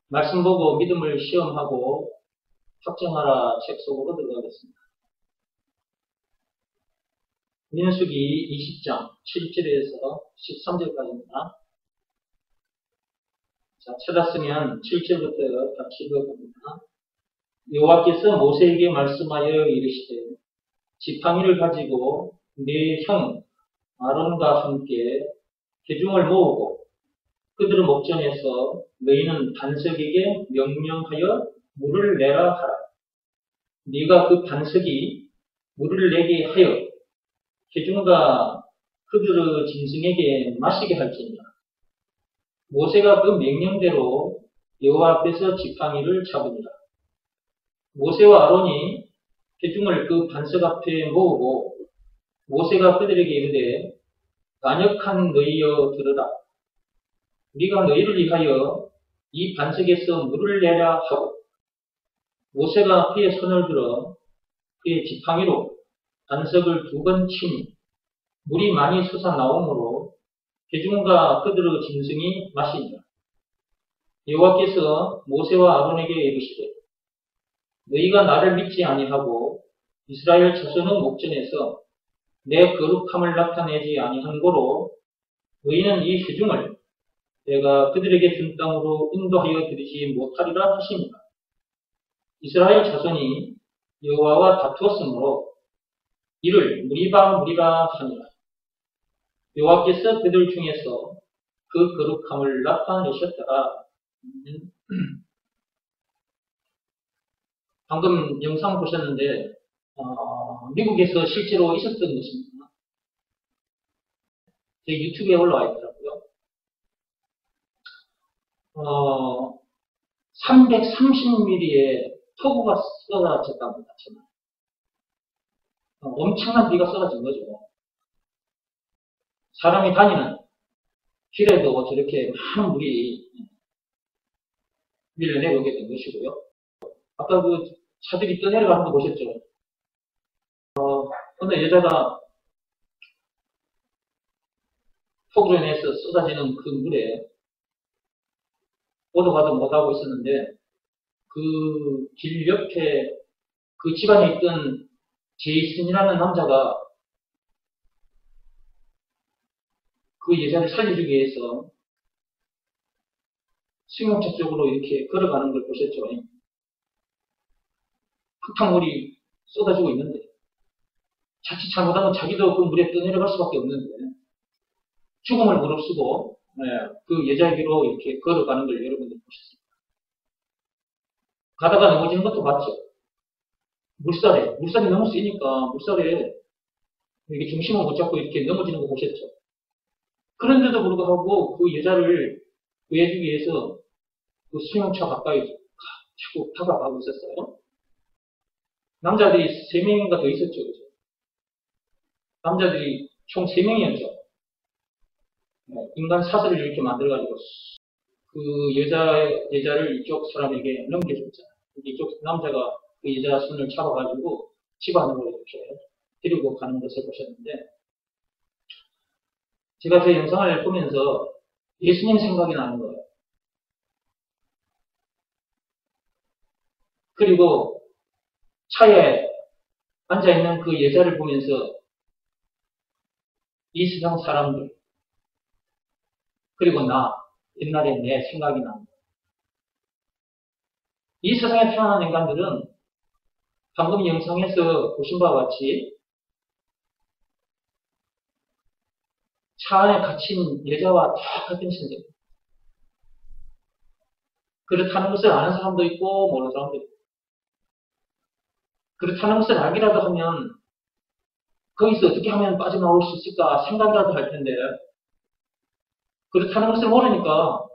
말씀 보고 믿음을 시험하고 확정하라 책 속으로 들어가겠습니다. 민수기 20장 7절에서 13절까지입니다. 자, 찾았으면 7절부터 같이 읽어봅니다. 여호와께서 모세에게 말씀하여 이르시되 지팡이를 가지고 네 형 아론과 함께 회중을 모으고 그들의 목전에서 너희는 반석에게 명령하여 물을 내라 하라. 네가 그 반석이 물을 내게 하여 회중과 그들의 짐승에게 마시게 할지니라. 모세가 그 명령대로 여호와 앞에서 지팡이를 잡으니라. 모세와 아론이 회중을 그 반석 앞에 모으고 모세가 그들에게 이르되 반역한 너희여 들으라. 우리가 너희를 위하여 이 반석에서 물을 내라 하고 모세가 그의 손을 들어 그의 지팡이로 반석을 2번 치니 물이 많이 솟아나오므로 회중과 그들의 짐승이 마시니라. 여호와께서 모세와 아론에게 이르시되 너희가 나를 믿지 아니하고 이스라엘 자손의 목전에서 내 거룩함을 나타내지 아니한 고로 너희는 이 회중을 내가 그들에게 준 땅으로 인도하여 드리지 못하리라 하시니라. 이스라엘 자손이 여호와와 다투었으므로 이를 무리바 하니라. 여호와께서 그들 중에서 그 거룩함을 나타내셨더라. 방금 영상 보셨는데 미국에서 실제로 있었던 것입니다. 제 유튜브에 올라와 있더라고요. 330mm의 폭우가 쏟아졌답니다. 엄청난 비가 쏟아진 거죠. 사람이 다니는 길에도 저렇게 많은 물이 밀려내려오게 된 것이고요. 아까 그 차들이 떠내려가는 거 보셨죠? 어느 여자가 폭우로 인해서 쏟아지는 그 물에 오도 가도 못하고 있었는데 그 길 옆에 그 집안에 있던 제이슨이라는 남자가 그 여자를 살려주기 위해서 승용차 쪽으로 이렇게 걸어가는 걸 보셨죠? 흙탕물이 쏟아지고 있는데 자칫 잘못하면 자기도 그 물에 떠내려갈 수밖에 없는데 죽음을 무릅쓰고 그 여자에게로 이렇게 걸어가는 걸 여러분들 보셨습니다. 가다가 넘어지는 것도 봤죠. 물살이 너무 세니까 물살에 이렇게 중심을 못 잡고 이렇게 넘어지는 거 보셨죠. 그런데도 불구하고 그 여자를 구해주기 위해서 그 승용차 가까이 자꾸 다가가고 있었어요. 남자들이 3명인가 더 있었죠. 그죠? 남자들이 총 3명이었죠. 인간 사슬을 이렇게 만들어가지고 그 여자를 이쪽 사람에게 넘겨줬잖아요. 이쪽 남자가 그 여자 손을 잡아가지고 집안으로 이렇게 데리고 가는 것을 보셨는데 제가 그 영상을 보면서 예수님 생각이 나는 거예요. 그리고 차에 앉아있는 그 여자를 보면서 이 세상 사람들 그리고 나 옛날에 내 생각이 납니다. 이 세상에 태어난 인간들은 방금 영상에서 보신 바와 같이 차 안에 갇힌 여자와 똑같은 신세입니다. 그렇다는 것을 아는 사람도 있고 모르는 사람도 있고 그렇다는 것을 알기라도 하면 거기서 어떻게 하면 빠져나올 수 있을까 생각이라도 할 텐데 그렇다는 것을 모르니까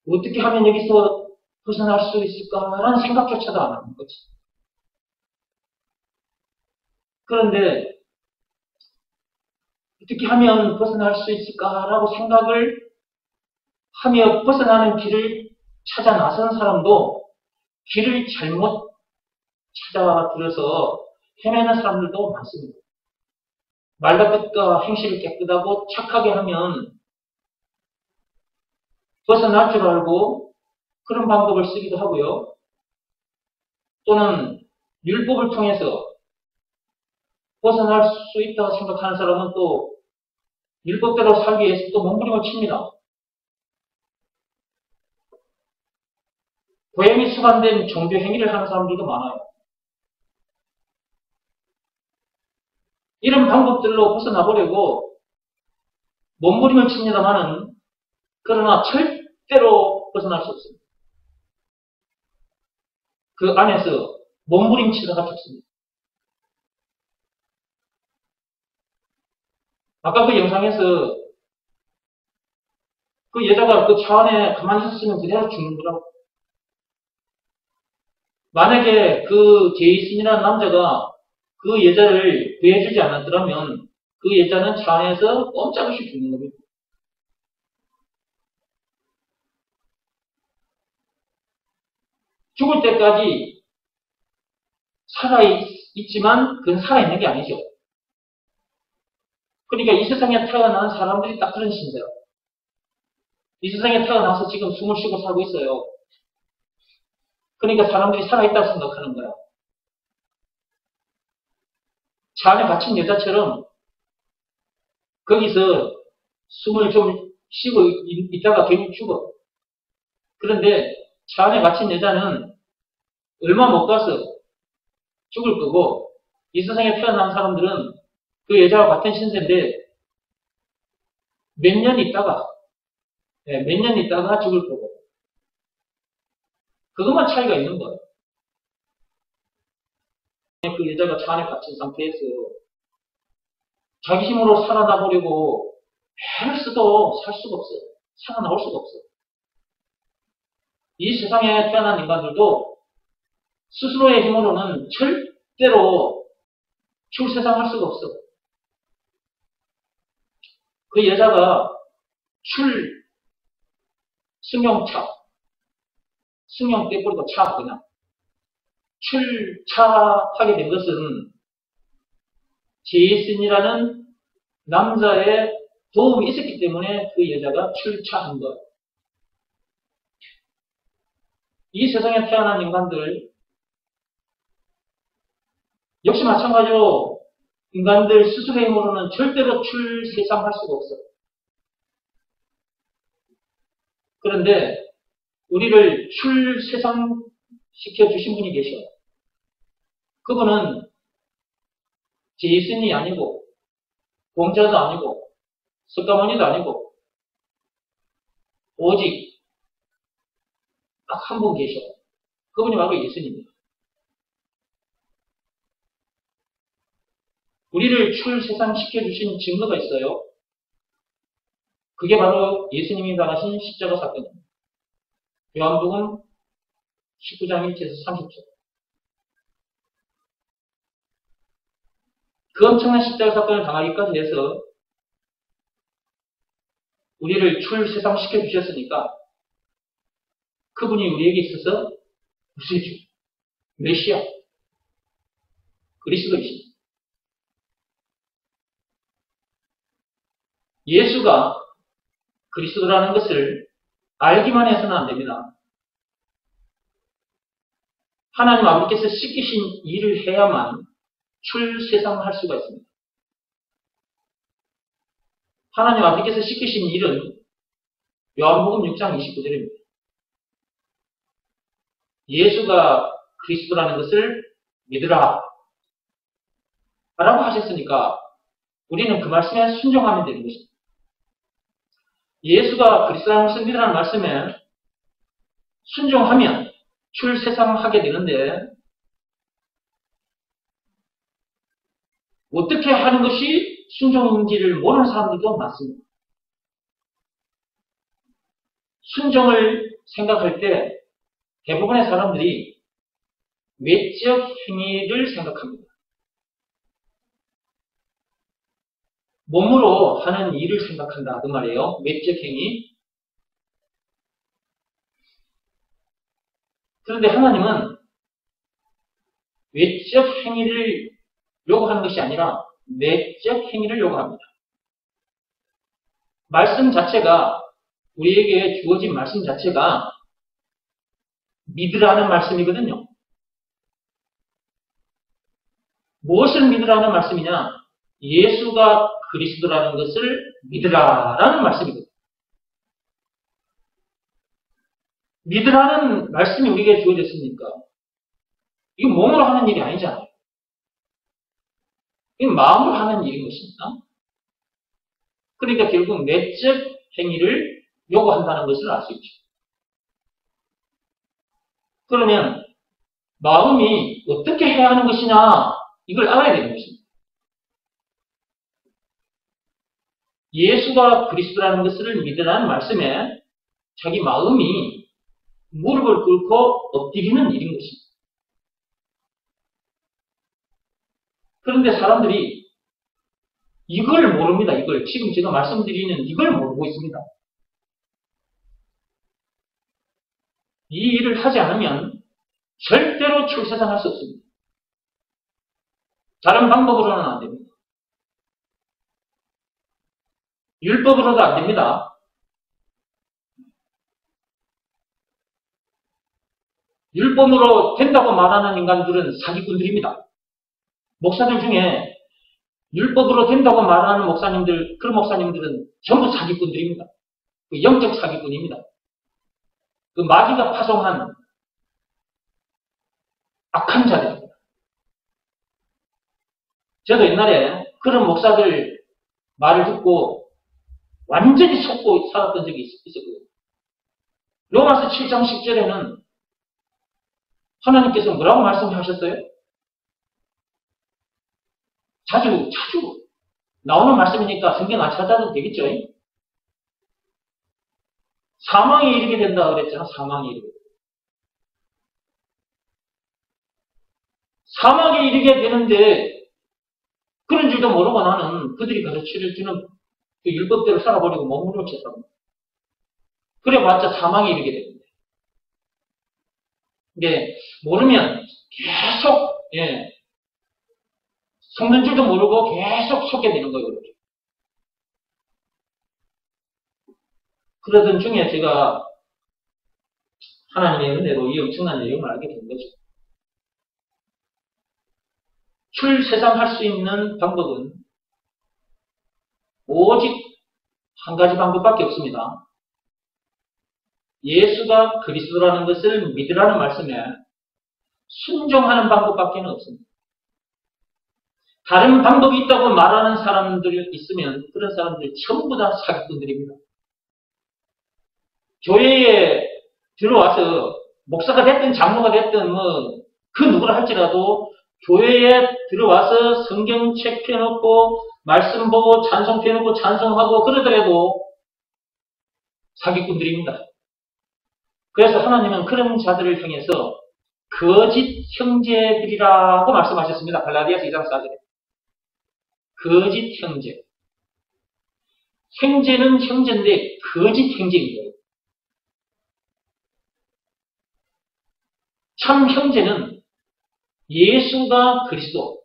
어떻게 하면 여기서 벗어날 수 있을까라는 생각조차도 안 하는 거지. 그런데 어떻게 하면 벗어날 수 있을까라고 생각을 하며 벗어나는 길을 찾아 나선 사람도 길을 잘못 찾아 들어서 헤매는 사람들도 많습니다. 말과 뜻과 행실을 깨끗하고 착하게 하면 벗어날 줄 알고 그런 방법을 쓰기도 하고요. 또는 율법을 통해서 벗어날 수 있다고 생각하는 사람은 또 율법대로 살기 위해서 또 몸부림을 칩니다. 고행이 수반된 종교 행위를 하는 사람들도 많아요. 이런 방법들로 벗어나보려고 몸부림을 칩니다마는 그러나 절대로 벗어날 수 없습니다. 그 안에서 몸부림치다가 죽습니다. 아까 그 영상에서 그 여자가 그 차 안에 가만히 있었으면 그대로 죽는 거라고. 만약에 그 제이슨이라는 남자가 그 여자를 구해주지 않았더라면 그 여자는 차 안에서 꼼짝없이 죽는 겁니다. 죽을 때까지 살아있지만 그건 살아있는 게 아니죠. 그러니까 이 세상에 태어난 사람들이 딱 그런 신세요. 이 세상에 태어나서 지금 숨을 쉬고 살고 있어요. 그러니까 사람들이 살아있다고 생각하는 거야. 차 안에 갇힌 여자처럼 거기서 숨을 좀 쉬고 있다가 결국 죽어. 그런데 차 안에 갇힌 여자는 얼마 못 가서 죽을 거고, 이 세상에 태어난 사람들은 그 여자와 같은 신세인데 몇 년 있다가 죽을 거고, 그것만 차이가 있는 거예요. 그 여자가 차 안에 갇힌 상태에서 자기 힘으로 살아나보려고 애를 써도 살 수가 없어요. 살아나올 수가 없어요. 이 세상에 태어난 인간들도 스스로의 힘으로는 절대로 출세상할 수가 없어. 그 여자가 승용 떼버리고 그냥 출차하게 된 것은 제이슨이라는 남자의 도움이 있었기 때문에 그 여자가 출차한 거예요. 이 세상에 태어난 인간들 역시 마찬가지로 인간들 스스로의 힘으로는 절대로 출세상할 수가 없어요. 그런데 우리를 출세상시켜 주신 분이 계셔요. 그분은 제이슨이 아니고 공자도 아니고 석가모니도 아니고 오직 딱 한 분 계셔요. 그분이 바로 예수님입니다. 우리를 출세상시켜 주신 증거가 있어요. 그게 바로 예수님이 당하신 십자가 사건입니다. 요한복음 19장 1절에서 30절. 그 엄청난 십자가 사건을 당하기까지 해서 우리를 출세상시켜 주셨으니까 그분이 우리에게 있어서 구세주, 메시아, 그리스도이십니다. 예수가 그리스도라는 것을 알기만 해서는 안 됩니다. 하나님 아버지께서 시키신 일을 해야만 출세상할 수가 있습니다. 하나님 아버지께서 시키신 일은 요한복음 6장 29절입니다. 예수가 그리스도라는 것을 믿으라 라고 하셨으니까 우리는 그 말씀에 순종하면 되는 것입니다. 예수가 그리스도라는 것을 믿으라는 말씀에 순종하면 출세상하게 되는데 어떻게 하는 것이 순종인지를 모르는 사람들도 많습니다. 순종을 생각할 때 대부분의 사람들이 외적 행위를 생각합니다. 몸으로 하는 일을 생각한다 그 말이에요. 외적 행위. 그런데 하나님은 외적 행위를 요구하는 것이 아니라 내적 행위를 요구합니다. 말씀 자체가 우리에게 주어진 말씀 자체가 믿으라는 말씀이거든요. 무엇을 믿으라는 말씀이냐? 예수가 그리스도라는 것을 믿으라라는 말씀이거든요. 믿으라는 말씀이 우리에게 주어졌으니까 이거 몸으로 하는 일이 아니잖아요. 이건 마음으로 하는 일인 것입니다. 그러니까 결국 내적 행위를 요구한다는 것을 알 수 있죠. 그러면 마음이 어떻게 해야 하는 것이냐 이걸 알아야 되는 것입니다. 예수가 그리스도라는 것을 믿으라는 말씀에 자기 마음이 무릎을 꿇고 엎드리는 일인 것입니다. 그런데 사람들이 이걸 모릅니다. 이걸 지금 제가 말씀드리는 이걸 모르고 있습니다. 이 일을 하지 않으면 절대로 출세상할 수 없습니다. 다른 방법으로는 안 됩니다. 율법으로도 안 됩니다. 율법으로 된다고 말하는 인간들은 사기꾼들입니다. 목사들 중에 율법으로 된다고 말하는 목사님들, 그런 목사님들은 전부 사기꾼들입니다. 영적 사기꾼입니다. 그 마귀가 파송한 악한 자들입니다. 저도 옛날에 그런 목사들 말을 듣고 완전히 속고 살았던 적이 있었거든요. 로마서 7장 10절에는 하나님께서 뭐라고 말씀하셨어요? 자주 나오는 말씀이니까 성경 안 찾아도 되겠죠? 사망에 이르게 된다 그랬잖아. 사망에 이르게. 사망에 이르게 되는데 그런 줄도 모르고 나는 그들이 가르쳐주는 그 율법대로 살아버리고 몸을 놓쳤답니다. 그래봤자 사망에 이르게 됩니다. 이게 모르면 계속 속는 줄도 모르고 계속 속게 되는 거예요. 그렇게. 그러던 중에 제가 하나님의 은혜로 이 엄청난 내용을 알게 된 거죠. 출세상할 수 있는 방법은 오직 한 가지 방법밖에 없습니다. 예수가 그리스도라는 것을 믿으라는 말씀에 순종하는 방법밖에 없습니다. 다른 방법이 있다고 말하는 사람들이 있으면 그런 사람들이 전부 다 사기꾼들입니다. 교회에 들어와서 목사가 됐든 장로가 됐든 그 누구라 할지라도 교회에 들어와서 성경책 펴놓고 말씀 보고 찬송 펴놓고 찬송하고 그러더라도 사기꾼들입니다. 그래서 하나님은 그런 자들을 향해서 거짓 형제들이라고 말씀하셨습니다. 갈라디아서 2장 4절에. 거짓 형제. 형제는 형제인데 거짓 형제인 거예요. 참 형제는 예수가 그리스도.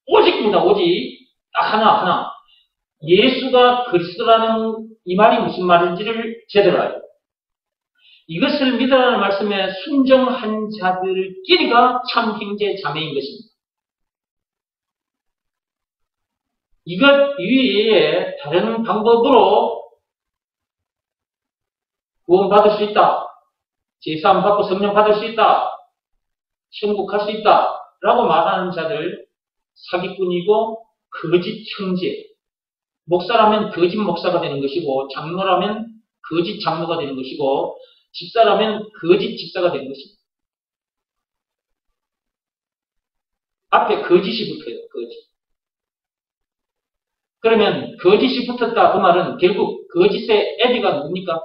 오직입니다. 오직. 딱 하나. 예수가 그리스도라는 이 말이 무슨 말인지를 제대로 알고 이것을 믿으라는 말씀에 순종한 자들끼리가 참 형제 자매인 것입니다. 이것 이외에 다른 방법으로 구원받을 수 있다. 제사함 받고 성령 받을 수 있다. 천국 갈 수 있다. 라고 말하는 자들 사기꾼이고 거짓 형제. 목사라면 거짓 목사가 되는 것이고 장로라면 거짓 장로가 되는 것이고 집사라면 거짓 집사가 되는 것입니다. 앞에 거짓이 붙어요. 거짓. 그러면 거짓이 붙었다 그 말은 결국 거짓의 애비가 누굽니까?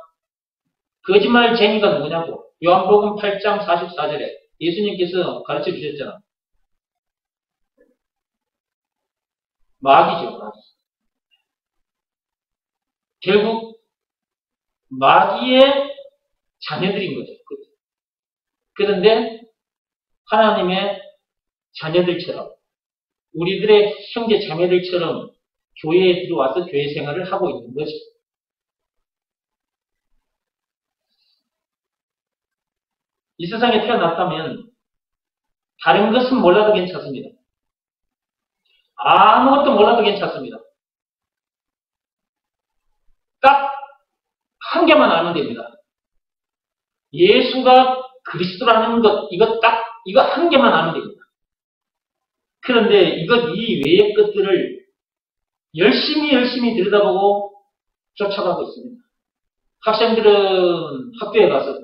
거짓말쟁이가 누구냐고. 요한복음 8장 44절에 예수님께서 가르쳐 주셨잖아. 마귀죠. 마귀. 결국 마귀의 자녀들인 거죠. 그런데 하나님의 자녀들처럼 우리들의 형제 자매들처럼 교회에 들어와서 교회 생활을 하고 있는 거죠. 이 세상에 태어났다면 다른 것은 몰라도 괜찮습니다. 아무것도 몰라도 괜찮습니다. 딱 한 개만 알면 됩니다. 예수가 그리스도라는 것, 이거 한 개만 알면 됩니다. 그런데 이 외의 것들을 열심히 들여다보고 쫓아가고 있습니다. 학생들은 학교에 가서,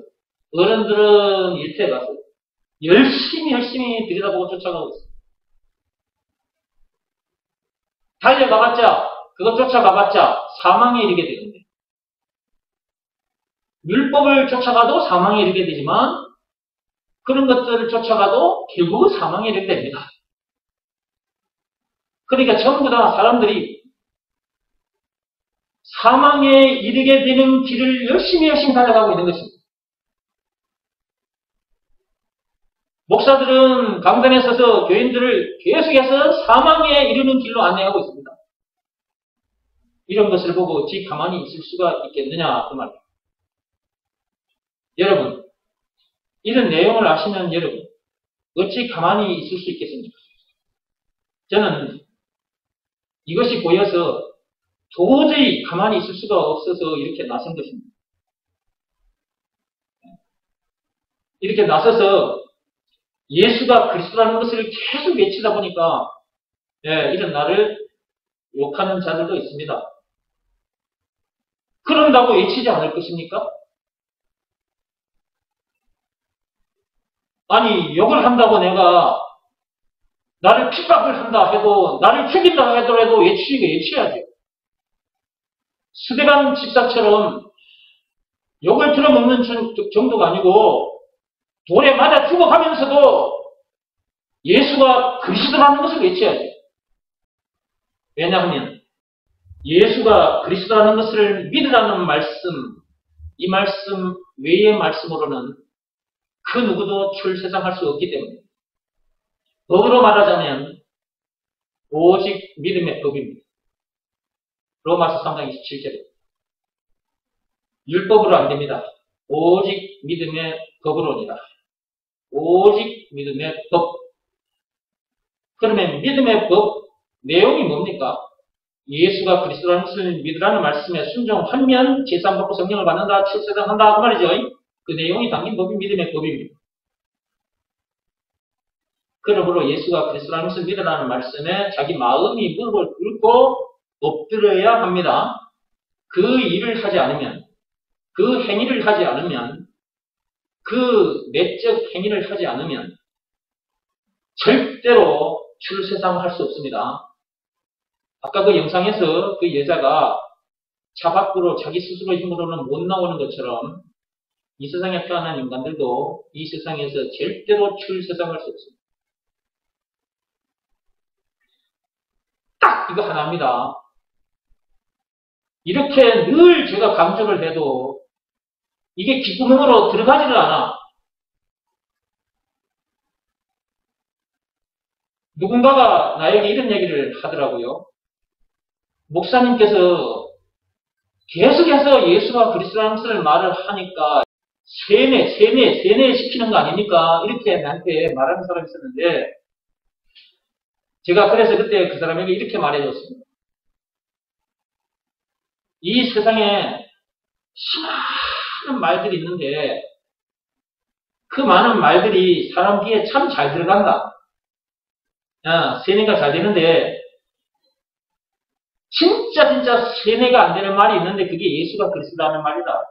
어른들은 일터에 가서 열심히 들여다보고 쫓아가고 있습니다. 달려가봤자, 그거 쫓아가봤자 사망에 이르게 되는데, 율법을 쫓아가도 사망에 이르게 되지만, 그런 것들을 쫓아가도 결국은 사망에 이르게 됩니다. 그러니까 전부 다 사람들이 사망에 이르게 되는 길을 열심히 달려가고 있는 것입니다. 목사들은 강단에 서서 교인들을 계속해서 사망에 이르는 길로 안내하고 있습니다. 이런 것을 보고 어찌 가만히 있을 수가 있겠느냐 그 말입니다. 여러분, 이런 내용을 아시는 여러분, 어찌 가만히 있을 수 있겠습니까? 저는 이것이 보여서 도저히 가만히 있을 수가 없어서 이렇게 나선 것입니다. 이렇게 나서서 예수가 그리스도라는 것을 계속 외치다 보니까 이런 나를 욕하는 자들도 있습니다. 그런다고 외치지 않을 것입니까? 아니, 욕을 한다고 내가 나를 핍박을 한다 해도, 나를 죽인다 하더라도 외쳐야죠. 스데반 집사처럼 욕을 들어먹는 정도가 아니고 돌에 맞아 죽어가면서도 예수가 그리스도라는 것을 외쳐야죠. 왜냐하면 예수가 그리스도라는 것을 믿으라는 말씀, 이 말씀 외의 말씀으로는 그 누구도 출세상할 수 없기 때문에 법으로 말하자면 오직 믿음의 법입니다. 로마서 3장 27절에 율법으로 안 됩니다. 오직 믿음의 법으로니라. 오직 믿음의 법. 그러면 믿음의 법 내용이 뭡니까? 예수가 그리스도라는 것을 믿으라는 말씀에 순종하면 제사받고 성령을 받는다, 출세상한다 그 말이죠. 그 내용이 담긴 법이 믿음의 법입니다. 그러므로 예수가 그리스도라는 것을 믿으라는 말씀에 자기 마음이 무릎을 꿇고 엎드려야 합니다. 그 일을 하지 않으면, 그 행위를 하지 않으면, 그 내적 행위를 하지 않으면 절대로 출세상할 수 없습니다. 아까 그 영상에서 그 여자가 차 밖으로 자기 스스로 힘으로는 못 나오는 것처럼 이 세상에 태어난 인간들도 이 세상에서 절대로 출세상할 수 없습니다. 딱 이거 하나입니다. 이렇게 늘 제가 강조를 해도 이게 귓구멍으로 들어가지를 않아. 누군가가 나에게 이런 얘기를 하더라고요. 목사님께서 계속해서 예수가 그리스도라는 것을 말을 하니까 세뇌 시키는 거 아닙니까? 이렇게 나한테 말하는 사람이 있었는데 제가 그래서 그때 그 사람에게 이렇게 말해줬습니다. 이 세상에 수많은 말들이 있는데 그 많은 말들이 사람 귀에 참 잘 들어간다. 세뇌가 잘 되는데 진짜 세뇌가 안 되는 말이 있는데 그게 예수가 그리스도라는 말이다.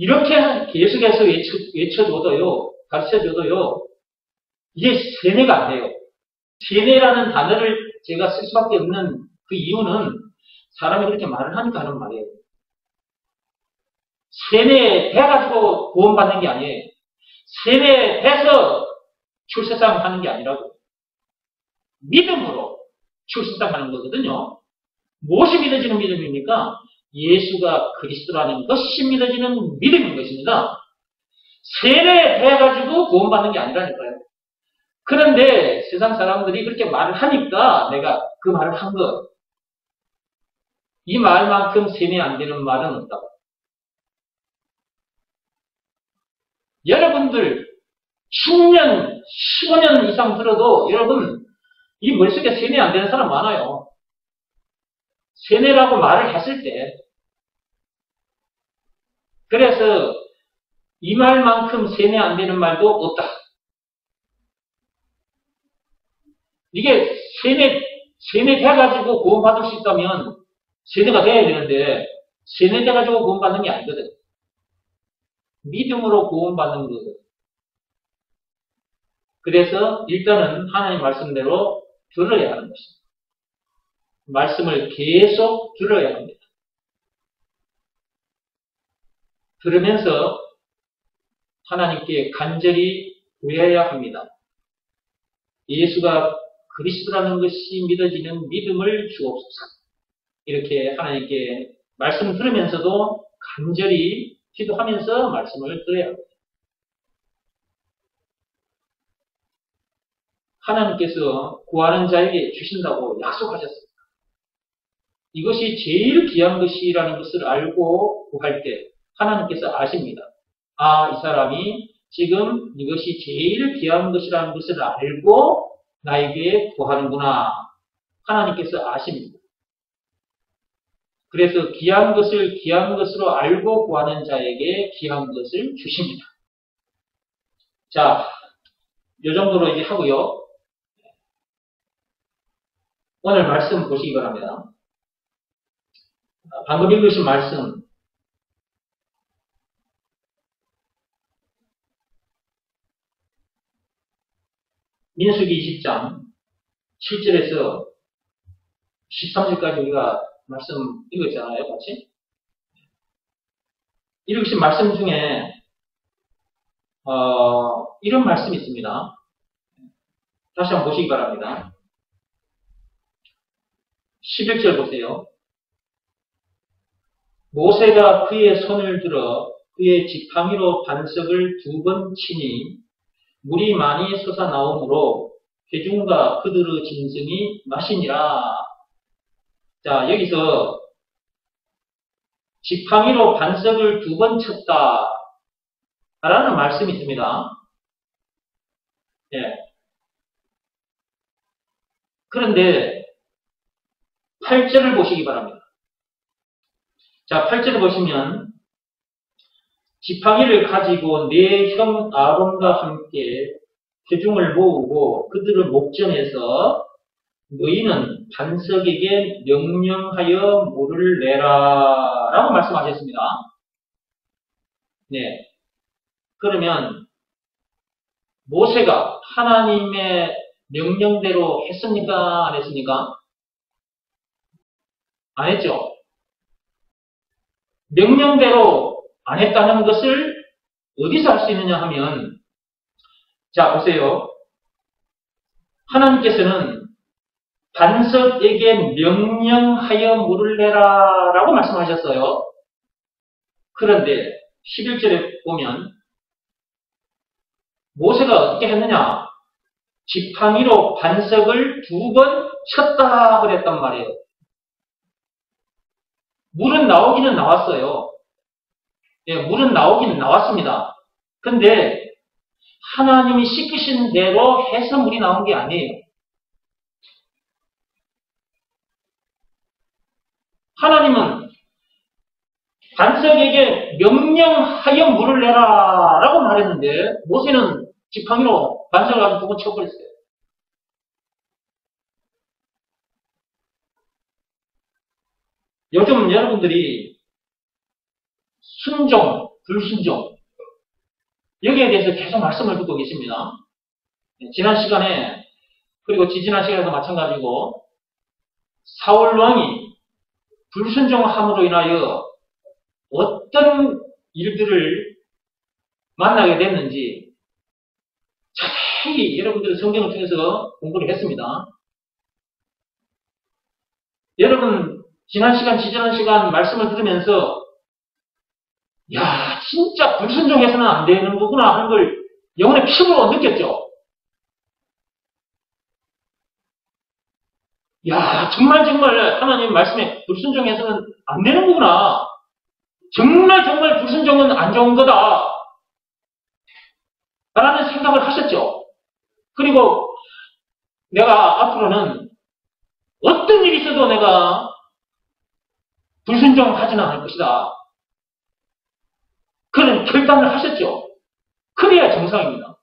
이렇게 계속해서 외쳐줘도요, 가르쳐줘도요, 이게 세뇌가 안 돼요. 세뇌라는 단어를 제가 쓸 수밖에 없는 그 이유는 사람이 그렇게 말을 하니까 하는 말이에요. 세뇌해가지고 구원받는 게 아니에요. 세뇌해서 출세상 하는 게 아니라고. 믿음으로 출세상 하는 거거든요. 무엇이 믿어지는 믿음입니까? 예수가 그리스도라는 것이 믿어지는 믿음인 것입니다. 세뇌해가지고 구원받는 게 아니라니까요. 그런데 세상 사람들이 그렇게 말을 하니까 내가 그 말을 한 거. 이 말만큼 세뇌 안 되는 말은 없다고. 여러분들 10년, 15년 이상 들어도 여러분 이 머릿속에 세뇌 안 되는 사람 많아요. 세뇌라고 말을 했을 때 그래서 이 말만큼 세뇌 안 되는 말도 없다. 이게 세뇌돼가지고 구원받을 수 있다면 세뇌가 돼야 되는데 세뇌돼가지고 구원받는 게 아니거든. 믿음으로 구원받는 거거든. 그래서 일단은 하나님 말씀대로 들어야 하는 것입니다. 말씀을 계속 들어야 합니다. 들으면서 하나님께 간절히 구해야 합니다. 예수가 그리스도라는 것이 믿어지는 믿음을 주옵소서. 이렇게 하나님께 말씀 들으면서도 간절히 기도하면서 말씀을 들어야 합니다. 하나님께서 구하는 자에게 주신다고 약속하셨습니다. 이것이 제일 귀한 것이라는 것을 알고 구할 때 하나님께서 아십니다. 아, 이 사람이 지금 이것이 제일 귀한 것이라는 것을 알고 나에게 구하는구나. 하나님께서 아십니다. 그래서 귀한 것을 귀한 것으로 알고 구하는 자에게 귀한 것을 주십니다. 자, 이 정도로 이제 하고요. 오늘 말씀 보시기 바랍니다. 방금 읽으신 말씀 민수기 20장 7절에서 13절까지 우리가 말씀 읽었잖아요, 같이. 읽으신 말씀 중에 이런 말씀이 있습니다. 다시 한번 보시기 바랍니다. 11절 보세요. 모세가 그의 손을 들어 그의 지팡이로 반석을 2번 치니 물이 많이 솟아나오므로 회중과 그들의 짐승이 마시니라. 자, 여기서 지팡이로 반석을 2번 쳤다 라는 말씀이 있습니다. 예. 그런데 8절을 보시기 바랍니다. 자, 8절을 보시면 지팡이를 가지고 내 형 아론과 함께 회중을 모으고 그들을 목전에서 너희는 반석에게 명령하여 물을 내라 라고 말씀하셨습니다. 네. 그러면 모세가 하나님의 명령대로 했습니까? 안 했습니까? 안 했죠. 명령대로 안 했다는 것을 어디서 알 수 있느냐 하면, 자, 보세요. 하나님께서는 반석에게 명령하여 물을 내라 라고 말씀하셨어요. 그런데 11절에 보면 모세가 어떻게 했느냐? 지팡이로 반석을 2번 쳤다 그랬단 말이에요. 물은 나오기는 나왔어요. 예, 물은 나오기는 나왔습니다. 근데 하나님이 시키신 대로 해서 물이 나온 게 아니에요. 하나님은 반석에게 명령하여 물을 내라 라고 말했는데 모세는 지팡이로 반석을 가지고 2번 쳐버렸어요. 요즘 여러분들이 순종, 불순종 여기에 대해서 계속 말씀을 듣고 계십니다. 지난 시간에 그리고 지지난 시간에도 마찬가지고 사울 왕이 불순종함으로 인하여 어떤 일들을 만나게 됐는지 자세히 여러분들의 성경을 통해서 공부를 했습니다. 여러분 지난 시간, 지지난 시간 말씀을 들으면서 야, 진짜 불순종해서는 안 되는 거구나 하는 걸 영혼의 피부로 느꼈죠? 야, 정말 하나님 말씀에 불순종해서는 안 되는 거구나. 정말 불순종은 안 좋은 거다. 라는 생각을 하셨죠. 그리고 내가 앞으로는 어떤 일이 있어도 내가 불순종하지는 않을 것이다. 그런 결단을 하셨죠. 그래야 정상입니다.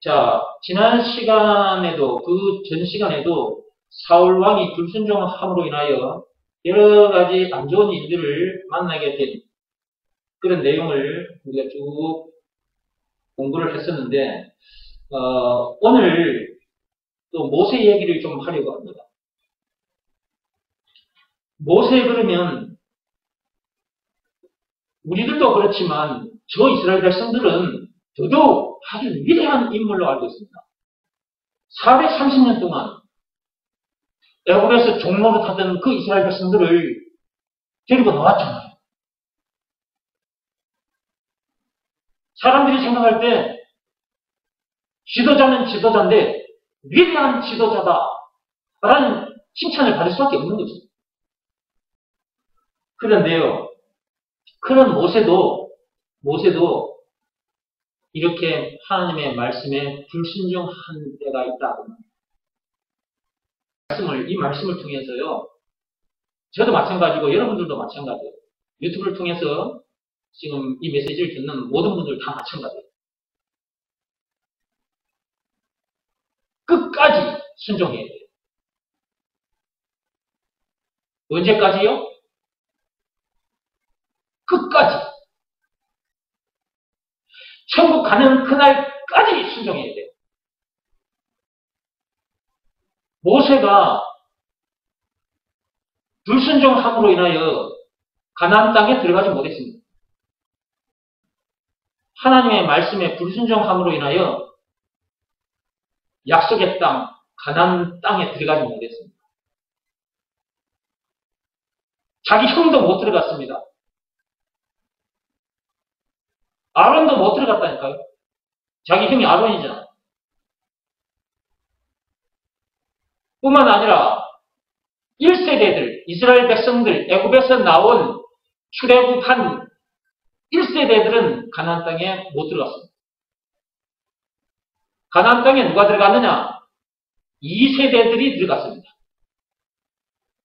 자, 지난 시간에도, 그 전 시간에도 사울 왕이 불순종함으로 인하여 여러 가지 안 좋은 일들을 만나게 된 그런 내용을 우리가 쭉 공부를 했었는데, 오늘 또 모세 얘기를 좀 하려고 합니다. 모세 그러면 우리들도 그렇지만 저 이스라엘 백성들은 더더욱 아주 위대한 인물로 알고 있습니다. 430년 동안 애굽에서 종노릇하던 그 이스라엘 백성들을 데리고 나왔잖아요. 사람들이 생각할 때 지도자는 지도자인데 위대한 지도자다라는 칭찬을 받을 수밖에 없는 거죠. 그런데요, 그런 모세도 이렇게 하나님의 말씀에 불순종한 때가 있다. 이 말씀을 통해서요, 저도 마찬가지고 여러분들도 마찬가지예요. 유튜브를 통해서 지금 이 메시지를 듣는 모든 분들 다 마찬가지예요. 끝까지 순종해야 돼요. 언제까지요? 끝까지. 천국 가는 그날까지 순종해야 돼요. 모세가 불순종함으로 인하여 가나안 땅에 들어가지 못했습니다. 하나님의 말씀에 불순종함으로 인하여 약속의 땅, 가나안 땅에 들어가지 못했습니다. 자기 형도 못 들어갔습니다. 아론도 못 들어갔다니까요. 자기 형이 아론이잖아. 뿐만 아니라 1세대들, 이스라엘 백성들, 애굽에서 나온 출애굽한 1세대들은 가나안 땅에 못 들어갔습니다. 가나안 땅에 누가 들어갔느냐? 2세대들이 들어갔습니다.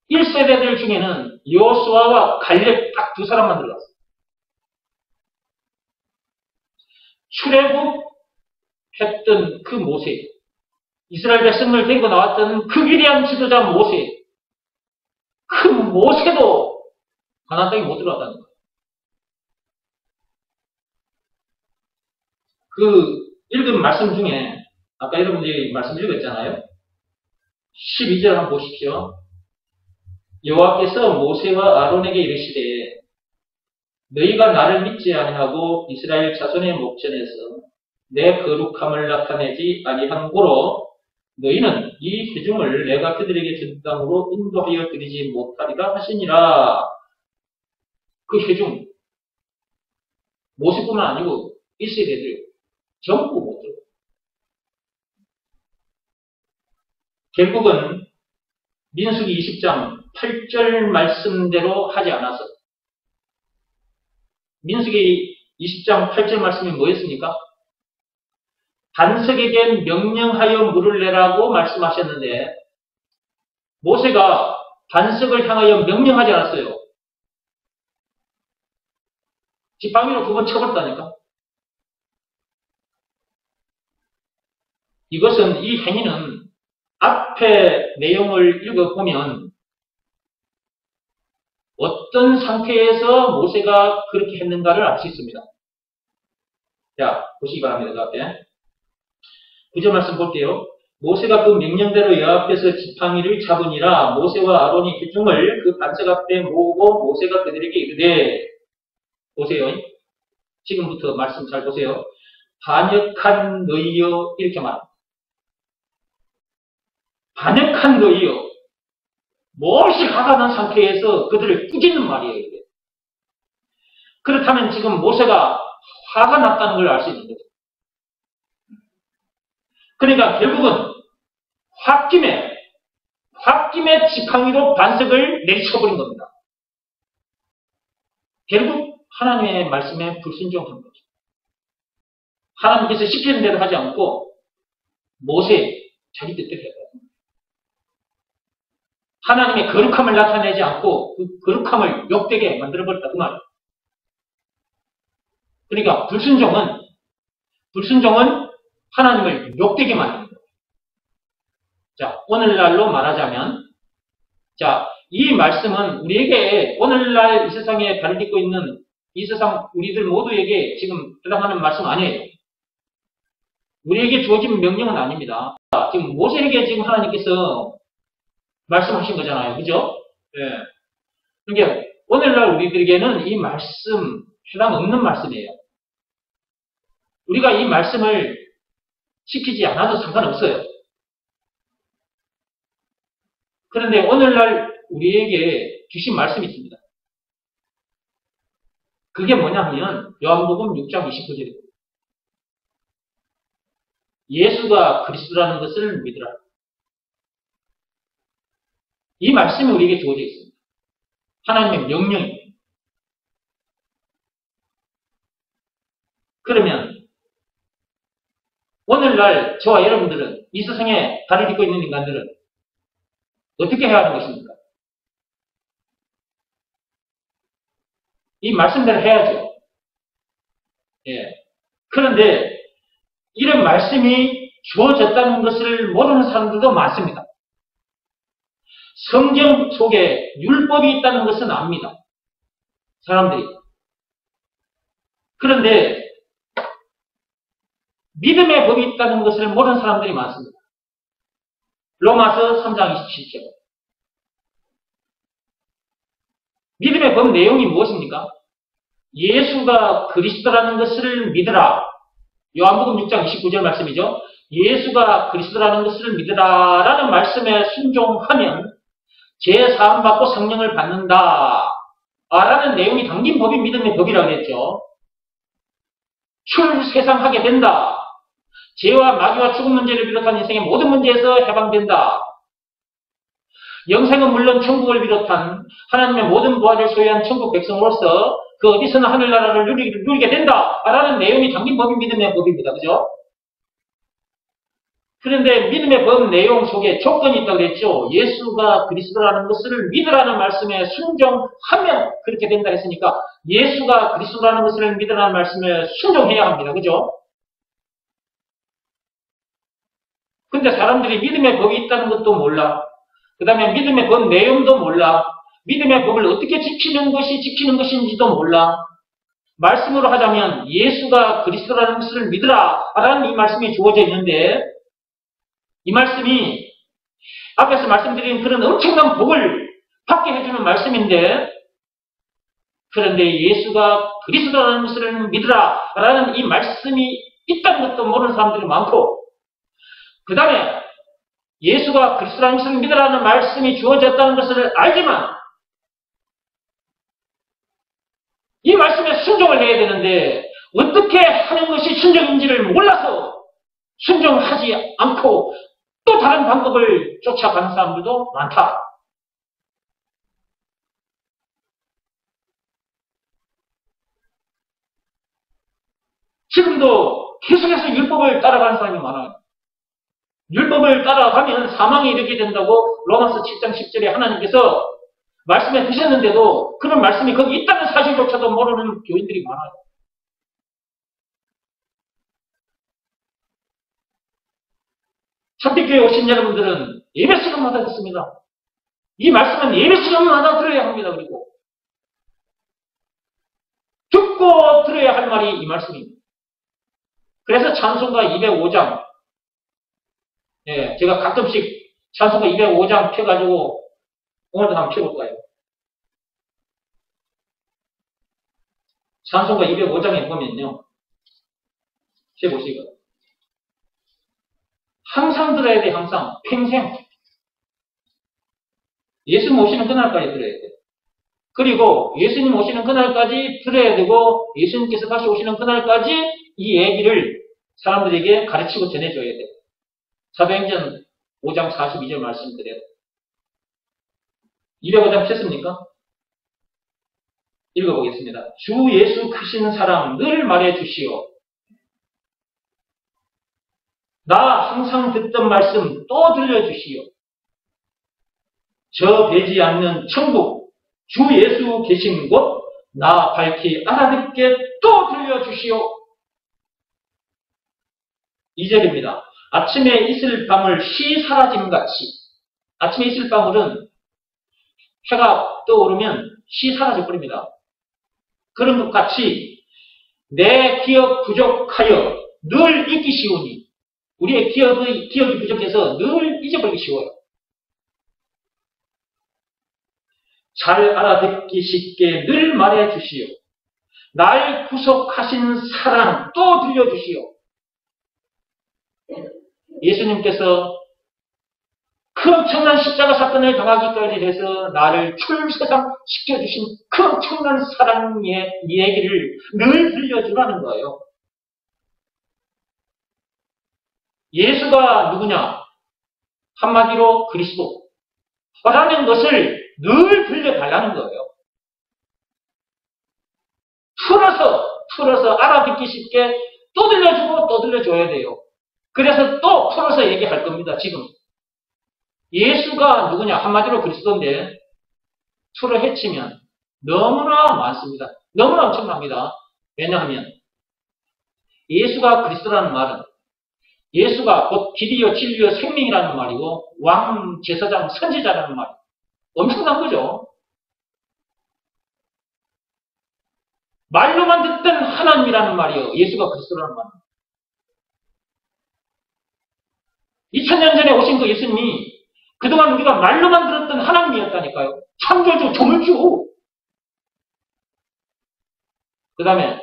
1세대들 중에는 여호수아와 갈렙 딱 두 사람만 들어갔습니다. 출애굽했던 그 모세, 이스라엘 백성을 데리고 나왔던 그 위대한 지도자 모세, 그 모세도 가나안 땅에 못 들어갔다는 거예요. 그 읽은 말씀 중에 아까 여러분들이 말씀 읽었잖아요. 12절 한번 보십시오. 여호와께서 모세와 아론에게 이르시되 너희가 나를 믿지 아니하고 이스라엘 자손의 목전에서 내 거룩함을 나타내지 아니한 고로 너희는 이 회중을 내가 그들에게 준 땅으로 인도하여 드리지 못하리라 하시니라. 그 회중, 모세뿐만 아니고 1세대들 전부 못 들어요. 결국은 민수기 20장 8절 말씀대로 하지 않아서 민수기 20장 8절 말씀이 뭐였습니까? 반석에게 명령하여 물을 내라고 말씀하셨는데 모세가 반석을 향하여 명령하지 않았어요. 지팡이로 두 번 쳐버렸다니까. 이것은 이 행위는 앞에 내용을 읽어보면 어떤 상태에서 모세가 그렇게 했는가를 알 수 있습니다. 자, 보시기 바랍니다. 그 앞에. 9절 말씀 볼게요. 모세가 그 명령대로 여호와 앞에서 지팡이를 잡으니라. 모세와 아론이 회중을 그 반석 앞에 모으고 모세가 그들에게 이르되, 보세요. 지금부터 말씀 잘 보세요. 반역한 너희여, 이렇게 말합니다. 반역한 너희여. 몹시 화가 난 상태에서 그들을 꾸짖는 말이에요. 이게. 그렇다면 지금 모세가 화가 났다는 걸 알 수 있는 거죠. 그러니까 결국은 홧김에 지팡이로 반석을 내리쳐버린 겁니다. 결국 하나님의 말씀에 불순종한 거죠. 하나님께서 시키는 대로 하지 않고 모세 자기 뜻대로 했다. 하나님의 거룩함을 나타내지 않고 그 거룩함을 욕되게 만들어버렸다. 그 말이에요. 그러니까 불순종은 하나님을 욕되게 만드는 거예요. 자, 오늘날로 말하자면, 자, 이 말씀은 우리에게 오늘날 이 세상에 발을 딛고 있는 이 세상 우리들 모두에게 지금 해당하는 말씀 아니에요. 우리에게 주어진 명령은 아닙니다. 지금 모세에게 지금 하나님께서 말씀하신 거잖아요. 그죠? 예. 그러니까 오늘날 우리들에게는 이 말씀 해당 없는 말씀이에요. 우리가 이 말씀을 지키지 않아도 상관없어요. 그런데 오늘날 우리에게 주신 말씀이 있습니다. 그게 뭐냐 하면 요한복음 6장 29절입니다. 예수가 그리스도라는 것을 믿으라. 이 말씀이 우리에게 주어져 있습니다. 하나님의 명령입니다. 그러면 오늘날 저와 여러분들은 이 세상에 발을 딛고 있는 인간들은 어떻게 해야 하는 것입니까? 이 말씀대로 해야죠. 예. 그런데 이런 말씀이 주어졌다는 것을 모르는 사람들도 많습니다. 성경 속에 율법이 있다는 것은 압니다. 사람들이. 그런데 믿음의 법이 있다는 것을 모르는 사람들이 많습니다. 로마서 3장 27절. 믿음의 법 내용이 무엇입니까? 예수가 그리스도라는 것을 믿으라. 요한복음 6장 29절 말씀이죠. 예수가 그리스도라는 것을 믿으라 라는 말씀에 순종하면 죄 사함받고 성령을 받는다 라는 내용이 담긴 법이 믿음의 법이라고 했죠. 출세상하게 된다. 죄와 마귀와 죽음 문제를 비롯한 인생의 모든 문제에서 해방된다. 영생은 물론 천국을 비롯한 하나님의 모든 부활을 소유한 천국 백성으로서 그 어디서나 하늘나라를 누리게 된다 라는 내용이 담긴 법이 믿음의 법입니다. 그죠? 그런데 믿음의 법 내용 속에 조건이 있다고 그랬죠. 예수가 그리스도라는 것을 믿으라는 말씀에 순종하면 그렇게 된다 했으니까 예수가 그리스도라는 것을 믿으라는 말씀에 순종해야 합니다. 그죠? 근데 사람들이 믿음의 법이 있다는 것도 몰라. 그 다음에 믿음의 법 내용도 몰라. 믿음의 법을 어떻게 지키는 것인지도 몰라. 말씀으로 하자면 예수가 그리스도라는 것을 믿으라 라는 이 말씀이 주어져 있는데 이 말씀이 앞에서 말씀드린 그런 엄청난 복을 받게 해주는 말씀인데 그런데 예수가 그리스도라는 것을 믿으라 라는 이 말씀이 있다는 것도 모르는 사람들이 많고 그 다음에 예수가 그리스도라는 것을 믿으라는 말씀이 주어졌다는 것을 알지만 이 말씀에 순종을 해야 되는데 어떻게 하는 것이 순종인지를 몰라서 순종하지 않고 또 다른 방법을 쫓아가는 사람들도 많다. 지금도 계속해서 율법을 따라가는 사람이 많아요. 율법을 따라가면 사망에 이르게 된다고 로마서 7장 10절에 하나님께서 말씀해 두셨는데도 그런 말씀이 거기 있다는 사실조차도 모르는 교인들이 많아요. 참빛교회 오신 여러분들은 예배 시간마다 듣습니다. 이 말씀은 예배 시간마다 들어야 합니다. 그리고 듣고 들어야 할 말이 이 말씀입니다. 그래서 찬송가 205장 예, 제가 가끔씩 찬송가 205장 펴가지고 오늘도 한번 펴볼까요? 찬송가 205장에 보면요. 펴보시고 항상 들어야 돼. 항상. 평생. 예수님 오시는 그날까지 들어야 돼. 그리고 예수님 오시는 그날까지 들어야 되고 예수님께서 다시 오시는 그날까지 이 얘기를 사람들에게 가르치고 전해줘야 돼. 사도행전 5장 42절 말씀드려요. 205장 폈습니까? 읽어보겠습니다. 주 예수 크신 사랑 늘 말해 주시오. 나 항상 듣던 말씀 또 들려주시오. 저 배지 않는 천국, 주 예수 계신 곳, 나 밝히 알아듣게 또 들려주시오. 2절입니다. 아침에 이슬 방울 시 사라짐같이. 아침에 이슬 방울은 해가 떠오르면 시 사라져버립니다. 그런 것 같이 내 기억 부족하여 늘 잊기 쉬우니, 우리의 기억이 부족해서 늘 잊어버리기 쉬워요. 잘 알아듣기 쉽게 늘 말해 주시오. 날 구속하신 사랑 또 들려주시오. 예수님께서 그 엄청난 십자가 사건을 당하기까지 해서 나를 출세상시켜주신 그 엄청난 사랑의 얘기를 늘 들려주라는 거예요. 예수가 누구냐? 한마디로 그리스도. 라는 것을 늘 들려달라는 거예요. 풀어서 알아듣기 쉽게 또 들려주고 또 들려줘야 돼요. 그래서 또 풀어서 얘기할 겁니다, 지금. 예수가 누구냐? 한마디로 그리스도인데, 풀어 헤치면 너무나 많습니다. 너무나 엄청납니다. 왜냐하면, 예수가 그리스도라는 말은, 예수가 곧 길이요, 진리요, 생명이라는 말이고, 왕, 제사장, 선지자라는 말. 엄청난 거죠. 말로만 듣던 하나님이라는 말이요. 예수가 그리스도라는 말. 2000년 전에 오신 그 예수님이 그동안 우리가 말로만 들었던 하나님이었다니까요. 창조주, 조물주. 그 다음에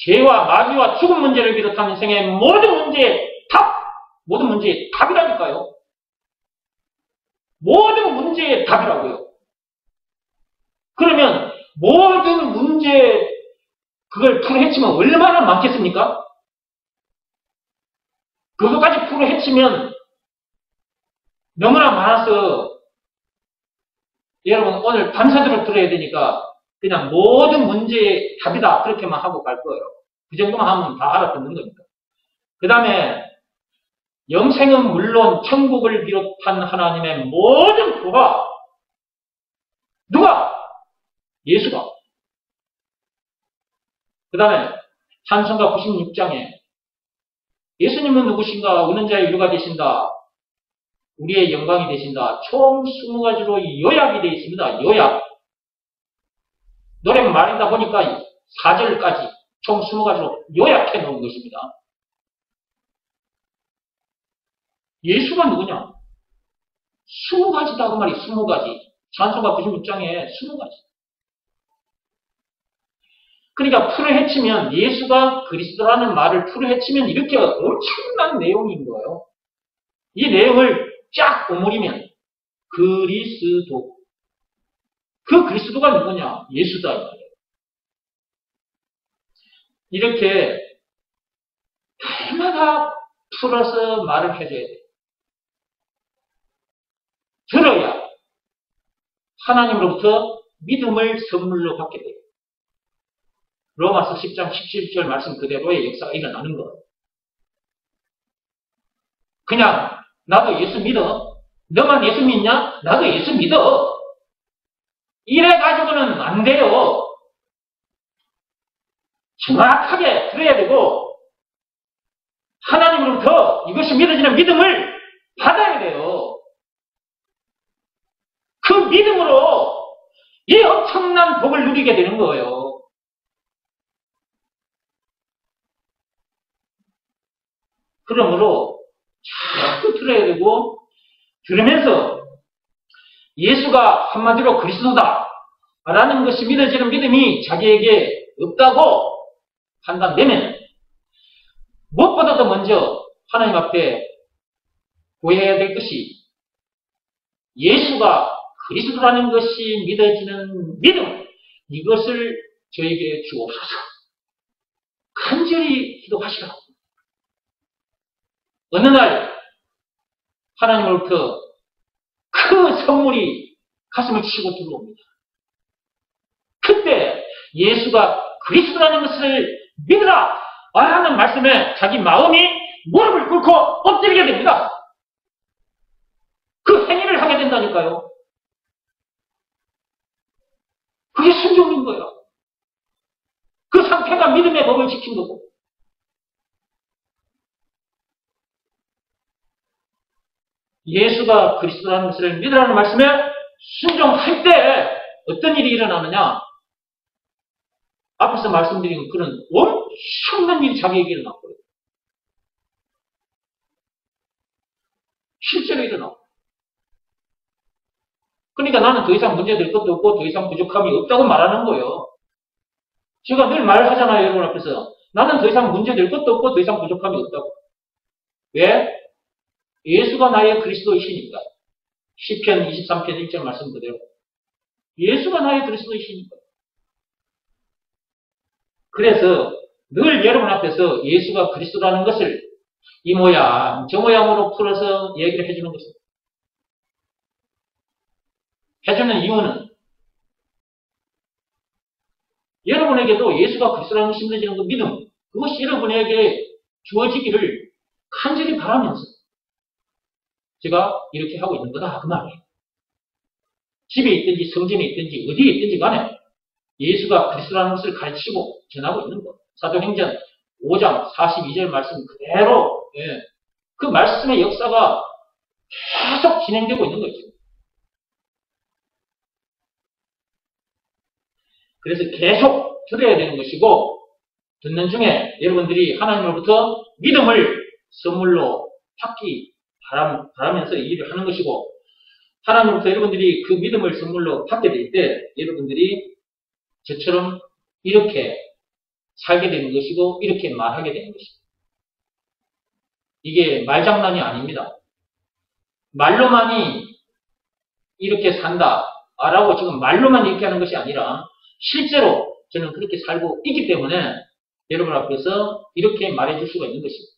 죄와 마귀와 죽음 문제를 비롯한 인생의 모든 문제의 답이라니까요. 모든 문제의 답이라고요. 그러면 모든 문제 그걸 풀어헤치면 얼마나 많겠습니까? 그것까지 풀어헤치면 너무나 많아서 여러분 오늘 밤새도록 들어야 되니까 그냥 모든 문제의 답이다 그렇게만 하고 갈 거예요. 그 정도만 하면 다 알아듣는 겁니다. 그 다음에 영생은 물론 천국을 비롯한 하나님의 모든 부가 누가? 예수가. 그 다음에 찬송가 96장에 예수님은 누구신가? 우는 자의 위로가 되신다. 우리의 영광이 되신다. 총 20가지로 요약이 되어 있습니다. 요약. 노래 말이다 보니까 4절까지 총 20가지로 요약해 놓은 것입니다. 예수가 누구냐? 20가지다 그 말이 20가지. 찬송가 96장에 20가지. 그러니까 풀어헤치면 예수가 그리스도라는 말을 풀어헤치면 이렇게 엄청난 내용인 거예요. 이 내용을 쫙 오므리면 그리스도. 그 그리스도가 누구냐? 예수다 이 말이에요. 이렇게 날마다 풀어서 말을 해줘야 돼요. 들어야 하나님으로부터 믿음을 선물로 받게 돼요. 로마서 10장 17절 말씀 그대로의 역사가 일어나는 거예요. 그냥 나도 예수 믿어. 너만 예수 믿냐? 나도 예수 믿어. 이래가지고는 안 돼요. 정확하게 들어야 되고 하나님으로부터 이것이 믿어지는 믿음을 받아야 돼요. 그 믿음으로 이 엄청난 복을 누리게 되는 거예요. 그러므로 자꾸 들어야 되고 들으면서 예수가 한마디로 그리스도다 라는 것이 믿어지는 믿음이 자기에게 없다고 판단되면 무엇보다도 먼저 하나님 앞에 구해야 될 것이 예수가 그리스도라는 것이 믿어지는 믿음, 이것을 저에게 주옵소서. 간절히 기도하시라고. 어느 날 하나님으로부터 그 선물이 가슴을 치고 들어옵니다. 그때 예수가 그리스도라는 것을 믿으라 하는 말씀에 자기 마음이 무릎을 꿇고 엎드리게 됩니다. 그 행위를 하게 된다니까요. 그게 순종인 거예요. 그 상태가 믿음의 법을 지킨 거고. 예수가 그리스도라는 것을 믿으라는 말씀에 순종할 때 어떤 일이 일어나느냐? 앞에서 말씀드린 그런 엄청난 일이 자기에게 일어났고요. 실제로 일어나고. 그러니까 나는 더 이상 문제될 것도 없고 더 이상 부족함이 없다고 말하는 거예요. 제가 늘 말하잖아요, 여러분 앞에서. 나는 더 이상 문제될 것도 없고 더 이상 부족함이 없다고. 왜? 예수가 나의 그리스도이시니까. 시편 23편 1절 말씀 그대로. 예수가 나의 그리스도이시니까. 그래서 늘 여러분 앞에서 예수가 그리스도라는 것을 이 모양, 저 모양으로 풀어서 얘기를 해주는 것입니다. 해주는 이유는 여러분에게도 예수가 그리스도라는 것이 심어지는 그 믿음, 그것이 여러분에게 주어지기를 간절히 바라면서 제가 이렇게 하고 있는 거다 그 말이에요. 집에 있든지 성전에 있든지 어디에 있든지 간에 예수가 그리스도라는 것을 가르치고 전하고 있는 것. 사도행전 5장 42절 말씀 그대로 그 말씀의 역사가 계속 진행되고 있는 거죠. 그래서 계속 들어야 되는 것이고 듣는 중에 여러분들이 하나님으로부터 믿음을 선물로 받기 바라면서 이 일을 하는 것이고 하나님으로부터 여러분들이 그 믿음을 선물로 받게 될 때 여러분들이 저처럼 이렇게 살게 되는 것이고 이렇게 말하게 되는 것입니다. 이게 말장난이 아닙니다. 말로만이 이렇게 산다라고 지금 말로만 이렇게 하는 것이 아니라 실제로 저는 그렇게 살고 있기 때문에 여러분 앞에서 이렇게 말해줄 수가 있는 것입니다.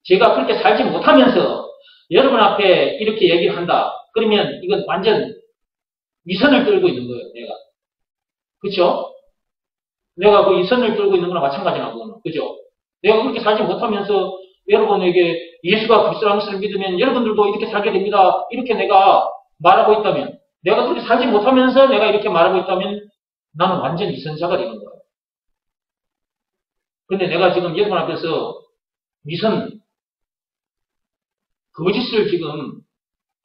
제가 그렇게 살지 못하면서 여러분 앞에 이렇게 얘기를 한다. 그러면 이건 완전 위선을 떨고 있는 거예요, 내가. 그쵸? 내가 그 위선을 떨고 있는 거나 마찬가지라고. 그죠? 내가 그렇게 살지 못하면서 여러분에게 예수가 그리스도라는 것을 믿으면 여러분들도 이렇게 살게 됩니다. 이렇게 내가 말하고 있다면, 내가 그렇게 살지 못하면서 내가 이렇게 말하고 있다면 나는 완전 위선자가 되는 거예요. 근데 내가 지금 여러분 앞에서 위선, 거짓을 지금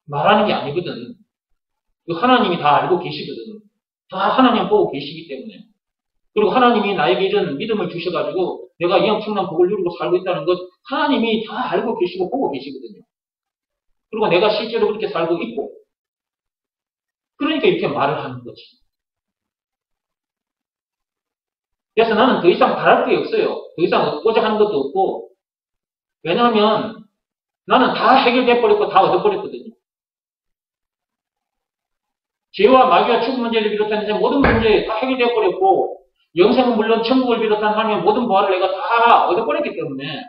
말하는 게 아니거든. 하나님이 다 알고 계시거든. 다 하나님 보고 계시기 때문에. 그리고 하나님이 나에게 이런 믿음을 주셔가지고 내가 이 엄청난 복을 누리고 살고 있다는 것 하나님이 다 알고 계시고 보고 계시거든요. 그리고 내가 실제로 그렇게 살고 있고 그러니까 이렇게 말을 하는 거지. 그래서 나는 더 이상 바랄 게 없어요. 더 이상 얻고자 하는 것도 없고 왜냐하면 나는 다 해결돼 버렸고 다 얻어버렸거든요. 죄와 마귀와 죽음 문제를 비롯한 이제 모든 문제 다 해결돼 버렸고 영생은 물론 천국을 비롯한 하나님의 모든 보화를 내가 다 얻어버렸기 때문에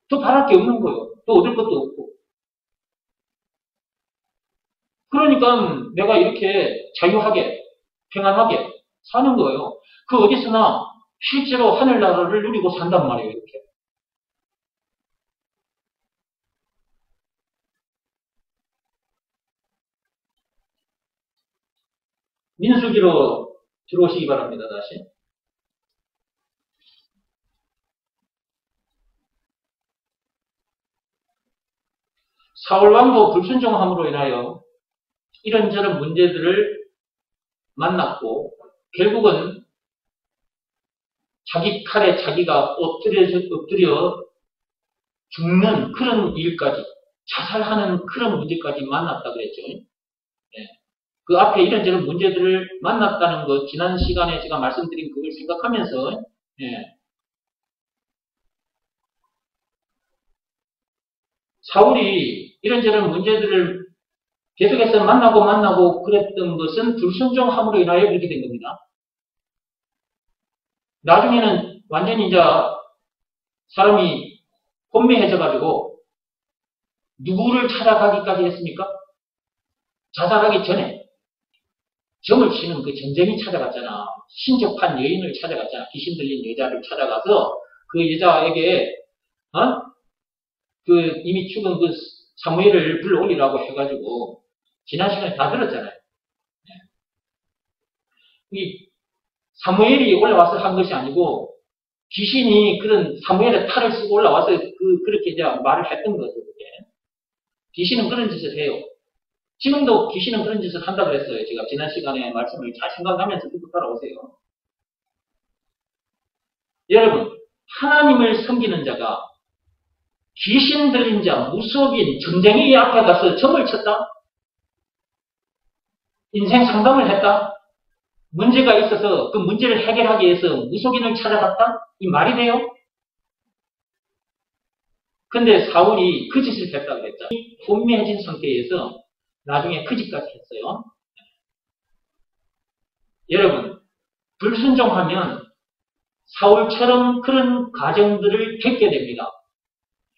또 바랄 게 없는 거예요. 또 얻을 것도 없고. 그러니까 내가 이렇게 자유하게 평안하게 사는 거예요. 그 어디서나 실제로 하늘나라를 누리고 산단 말이에요. 이렇게. 민수기로 들어오시기 바랍니다. 다시. 사울 왕도 불순종함으로 인하여 이런저런 문제들을 만났고 결국은 자기 칼에 자기가 엎드려 죽는 그런 일까지 자살하는 그런 문제까지 만났다 그랬죠. 네. 그 앞에 이런저런 문제들을 만났다는 것 지난 시간에 제가 말씀드린 그걸 생각하면서 네. 사울이 이런저런 문제들을 계속해서 만나고 그랬던 것은 불순종함으로 인하여 그렇게 된 겁니다. 나중에는 완전히 이제 사람이 혼미해져가지고 누구를 찾아가기까지 했습니까? 자살하기 전에 점을 치는 그 정쟁이 찾아갔잖아. 신접한 여인을 찾아갔잖아. 귀신 들린 여자를 찾아가서 그 여자에게 그 이미 죽은 그 사무엘을 불러올리라고 해가지고 지난 시간에 다 들었잖아요. 이 사무엘이 올라와서 한 것이 아니고 귀신이 그런 사무엘의 탈을 쓰고 올라와서 그렇게 이제 말을 했던 거죠. 그게. 귀신은 그런 짓을 해요. 지금도 귀신은 그런 짓을 한다고 그랬어요. 제가 지난 시간에 말씀을 잘 생각하면서 듣고 따라오세요. 여러분, 하나님을 섬기는 자가 귀신 들린 자, 무속인, 전쟁이 앞에 가서 점을 쳤다? 인생 상담을 했다? 문제가 있어서 그 문제를 해결하기 위해서 무속인을 찾아갔다? 이 말이 돼요? 근데 사울이 그 짓을 했다고 그랬죠. 혼미해진 상태에서 나중에 그 짓까지 했어요. 여러분, 불순종하면 사울처럼 그런 과정들을 겪게 됩니다.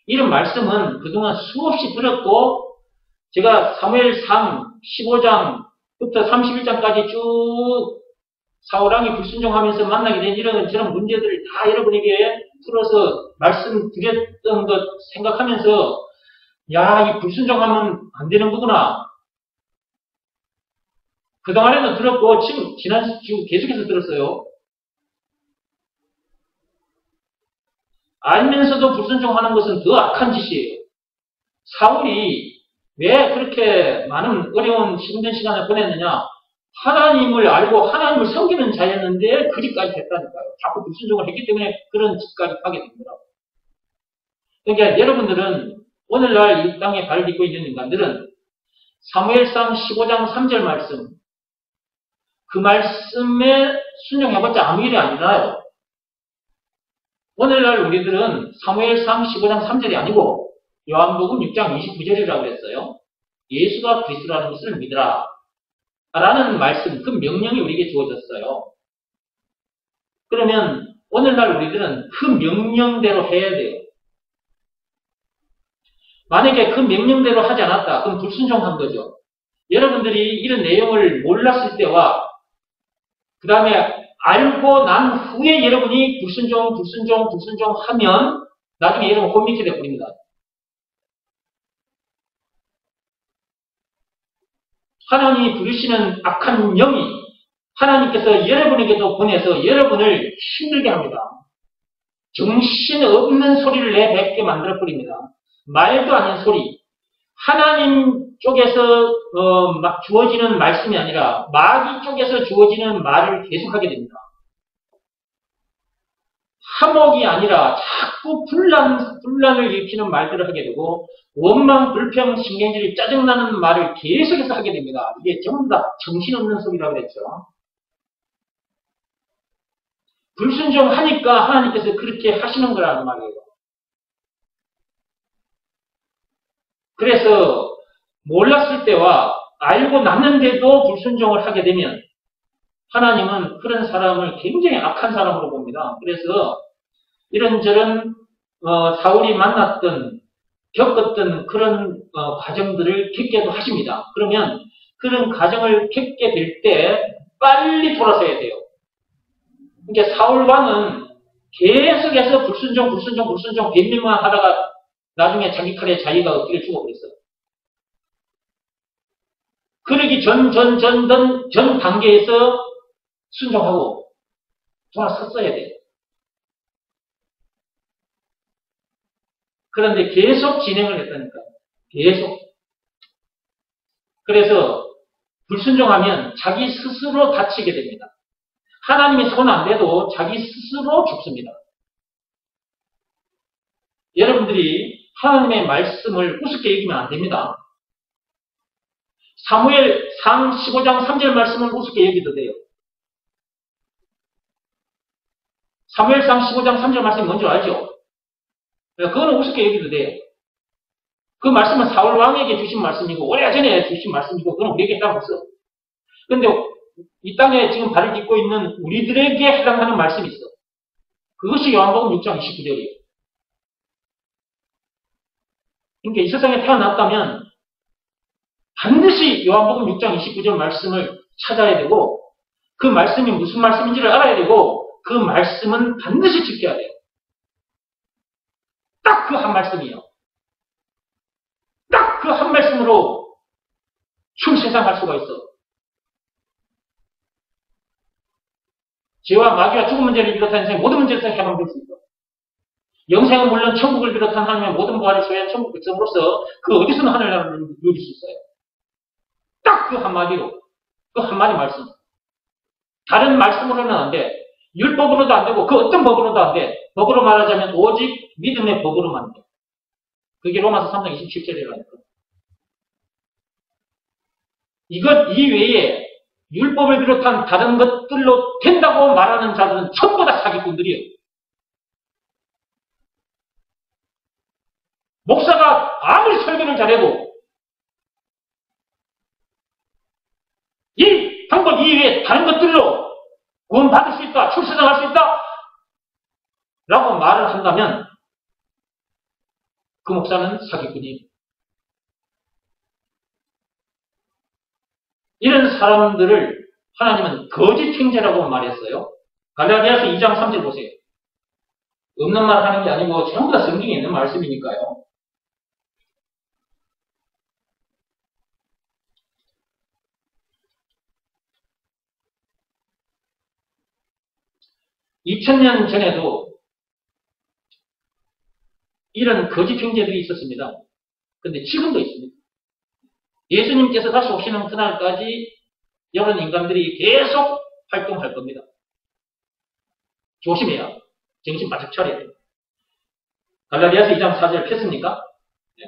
이런 말씀은 그동안 수없이 들었고 제가 사무엘상 15장부터 31장까지 쭉 사울왕이 불순종하면서 만나게 된 이런 저런 문제들을 다 여러분에게 풀어서 말씀드렸던 것 생각하면서 야, 이 불순종하면 안 되는 거구나. 그동안에도 들었고 지금 계속해서 들었어요. 알면서도 불순종하는 것은 더 악한 짓이에요. 사울이 왜 그렇게 많은 어려운 힘든 시간을 보냈느냐? 하나님을 알고 하나님을 섬기는 자였는데 그 짓까지 했다니까요. 자꾸 불순종을 했기 때문에 그런 짓까지 하게 됩니다. 그러니까 여러분들은 오늘날 이 땅에 발을 딛고 있는 인간들은 사무엘상 15장 3절 말씀 그 말씀에 순종해봤자 아무 일이 안 일어나요. 오늘날 우리들은 사무엘상 15장 3절이 아니고 요한복음 6장 29절이라고 그랬어요. 예수가 그리스도라는 것을 믿으라. 라는 말씀, 그 명령이 우리에게 주어졌어요. 그러면 오늘날 우리들은 그 명령대로 해야 돼요. 만약에 그 명령대로 하지 않았다. 그럼 불순종한 거죠. 여러분들이 이런 내용을 몰랐을 때와 그 다음에 알고 난 후에 여러분이 불순종 하면 나중에 여러분 혼미케 되어버립니다. 하나님이 부르시는 악한 영이 하나님께서 여러분에게도 보내서 여러분을 힘들게 합니다. 정신없는 소리를 내뱉게 만들어버립니다. 말도 아닌 소리. 하나님 쪽에서 막 주어지는 말씀이 아니라 마귀 쪽에서 주어지는 말을 계속하게 됩니다. 화목이 아니라 자꾸 분란을 일으키는 말들을 하게 되고 원망, 불평, 신경질, 짜증나는 말을 계속해서 하게 됩니다. 이게 전부 다 정신없는 소리라고 했죠. 불순종하니까 하나님께서 그렇게 하시는 거라는 말이에요. 그래서 몰랐을 때와 알고 났는데도 불순종을 하게 되면 하나님은 그런 사람을 굉장히 악한 사람으로 봅니다. 그래서 이런저런 사울이 만났던 겪었던 그런 과정들을 겪게도 하십니다. 그러면 그런 과정을 겪게 될 때 빨리 돌아서야 돼요. 그러니까 사울 왕은 계속해서 불순종 변명만 하다가 나중에 자기 칼에 자기가 엎드려 죽어버렸어요. 그러기 전 단계에서 순종하고 돌아섰어야 돼요. 그런데 계속 진행을 했다니까. 계속. 그래서 불순종하면 자기 스스로 다치게 됩니다. 하나님이 손 안 대도 자기 스스로 죽습니다. 여러분들이 하나님의 말씀을 우습게 여기면 안 됩니다. 사무엘상 15장 3절 말씀을 우습게 여기도 돼요. 사무엘상 15장 3절 말씀이 뭔지 알죠? 그거는 우습게 여기도 돼요. 그 말씀은 사울 왕에게 주신 말씀이고 오래전에 주신 말씀이고 그건 우리에게 해당 없어. 근데 이 땅에 지금 발을 딛고 있는 우리들에게 해당하는 말씀이 있어. 그것이 요한복음 6장 29절이에요. 그러니까 이 세상에 태어났다면 반드시 요한복음 6장 29절 말씀을 찾아야 되고 그 말씀이 무슨 말씀인지를 알아야 되고 그 말씀은 반드시 지켜야 돼요. 딱 그 한 말씀이에요. 딱 그 한 말씀으로 충실상할 수가 있어. 죄와 마귀와 죽음 문제를 비롯한 인생의 모든 문제에서 해방될 수 있어. 영생은 물론 천국을 비롯한 하나님의 모든 부활을 소유한 천국 백성으로서 그 어디서는 하늘나라를 누릴 수 있어요. 딱 그 한마디로, 그 한마디 말씀. 다른 말씀으로는 안 돼. 율법으로도 안 되고 그 어떤 법으로도 안 돼. 법으로 말하자면 오직 믿음의 법으로만 돼. 그게 로마서 3장 27절이라니까. 이것 이외에 율법을 비롯한 다른 것들로 된다고 말하는 자들은 전부 다 사기꾼들이에요. 목사가 아무리 설교를 잘해도 이 방법 이외에 다른 것들로 구원받을 수 있다, 출세당할 수 있다 라고 말을 한다면 그 목사는 사기꾼이에요. 이런 사람들을 하나님은 거짓 형제라고 말했어요. 갈라디아서 2장 3절 보세요. 없는 말 하는 게 아니고 전부 다 성경에 있는 말씀이니까요. 2000년 전에도 이런 거짓 형제들이 있었습니다. 근데 지금도 있습니다. 예수님께서 다시 오시는 그날까지 이런 인간들이 계속 활동할 겁니다. 조심해야. 정신 바짝 차려야 돼요. 갈라디아서 2장 4절 폈습니까? 네.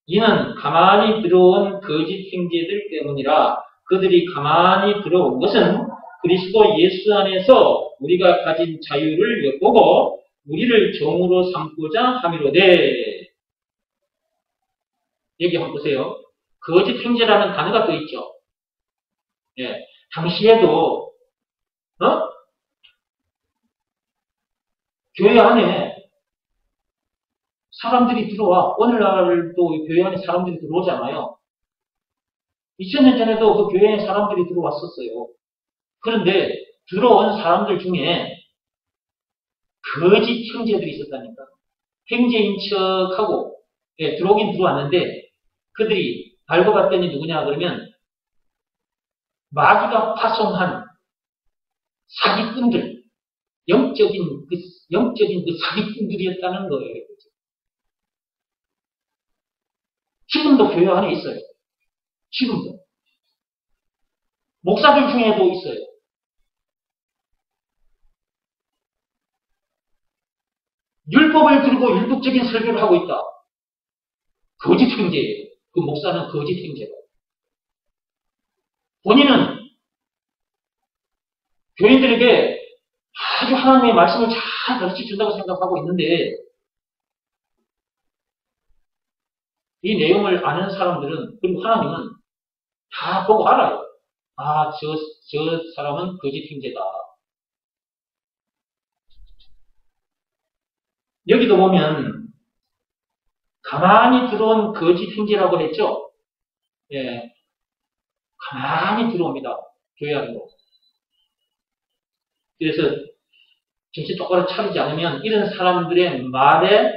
이는 가만히 들어온 거짓 형제들 때문이라. 그들이 가만히 들어온 것은 그리스도 예수 안에서 우리가 가진 자유를 엿보고 우리를 종으로 삼고자 함이로되. 여기 한번 보세요. 거짓 형제라는 단어가 또 있죠. 예, 당시에도 교회 안에 사람들이 들어와. 오늘날도 교회 안에 사람들이 들어오잖아요. 2000년 전에도 그 교회에 사람들이 들어왔었어요. 그런데 들어온 사람들 중에 거짓 형제들이 있었다니까. 형제인 척하고 들어오긴 들어왔는데 그들이 알고 봤더니 누구냐 그러면 마귀가 파송한 사기꾼들, 영적인 그 사기꾼들이었다는 거예요. 지금도 교회 안에 있어요. 지금도. 목사들 중에도 있어요. 율법을 들고 율법적인 설교를 하고 있다. 거짓 형제예요. 그 목사는 거짓 형제다. 본인은 교인들에게 아주 하나님의 말씀을 잘 가르쳐준다고 생각하고 있는데 이 내용을 아는 사람들은, 그리고 하나님은 다 보고 알아요. 아, 저 사람은 거짓 형제다. 여기도 보면 가만히 들어온 거짓 형제라고 했죠. 예, 가만히 들어옵니다. 교회 안으로. 그래서 정신 똑바로 차리지 않으면 이런 사람들의 말에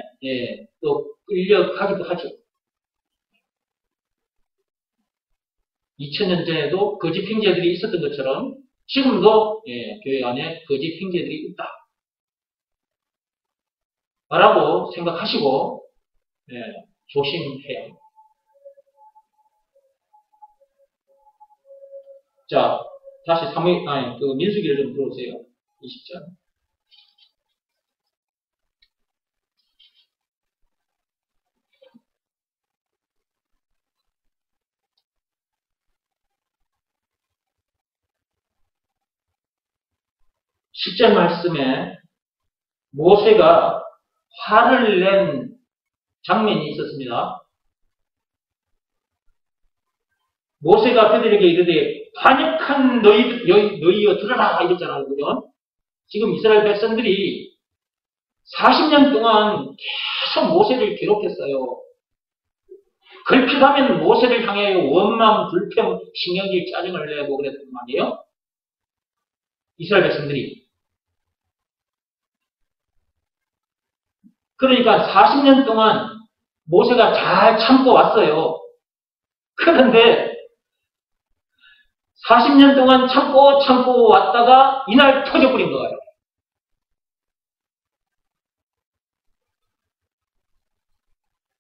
또 끌려가기도 하죠. 2000년 전에도 거짓 형제들이 있었던 것처럼 지금도 교회 안에 거짓 형제들이 있다. 라고 생각하시고 조심해요. 자, 다시 민수기를 좀 들어오세요. 20장. 십절 말씀에 모세가 화를 낸 장면이 있었습니다. 모세가 그들에게 이르되 반역한 너희여 들어라 이랬잖아요. 그죠? 지금 이스라엘 백성들이 40년 동안 계속 모세를 괴롭혔어요. 걸핏하면 모세를 향해 원망, 불평, 신경질, 짜증을 내고 그랬단 말이에요. 이스라엘 백성들이. 그러니까 40년 동안 모세가 잘 참고 왔어요. 그런데 40년 동안 참고 왔다가 이날 터져버린 거예요.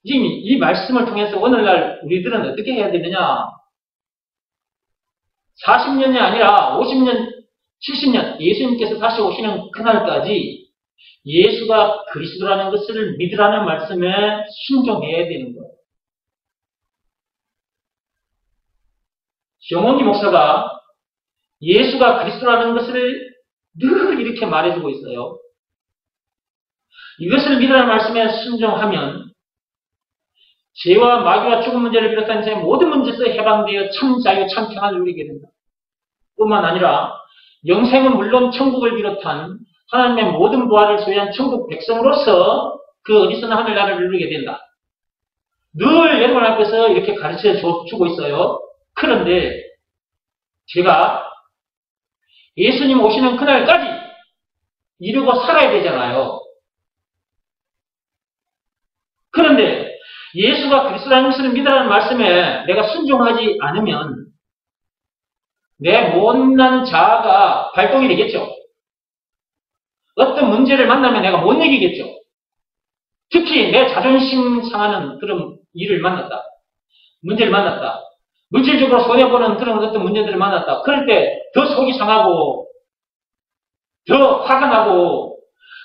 지금 이 말씀을 통해서 오늘날 우리들은 어떻게 해야 되느냐? 40년이 아니라 50년, 70년 예수님께서 다시 오시는 그날까지 예수가 그리스도라는 것을 믿으라는 말씀에 순종해야 되는 거예요. 정원기 목사가 예수가 그리스도라는 것을 늘 이렇게 말해주고 있어요. 이것을 믿으라는 말씀에 순종하면 죄와 마귀와 죽음 문제를 비롯한 제 모든 문제에서 해방되어 참 자유, 참 평안을 누리게 된다. 뿐만 아니라 영생은 물론 천국을 비롯한 하나님의 모든 부활을 소유한 천국 백성으로서 그 어디서나 하늘나라를 누리게 된다. 늘 여러분 앞에서 이렇게 가르쳐 주고 있어요. 그런데 제가 예수님 오시는 그날까지 이루고 살아야 되잖아요. 그런데 예수가 그리스도라는 것을 믿으라는 말씀에 내가 순종하지 않으면 내 못난 자아가 발동이 되겠죠. 어떤 문제를 만나면 내가 못 이기겠죠. 특히 내 자존심 상하는 그런 일을 만났다. 문제를 만났다. 물질적으로 손해보는 그런 어떤 문제들을 만났다. 그럴 때 더 속이 상하고 더 화가 나고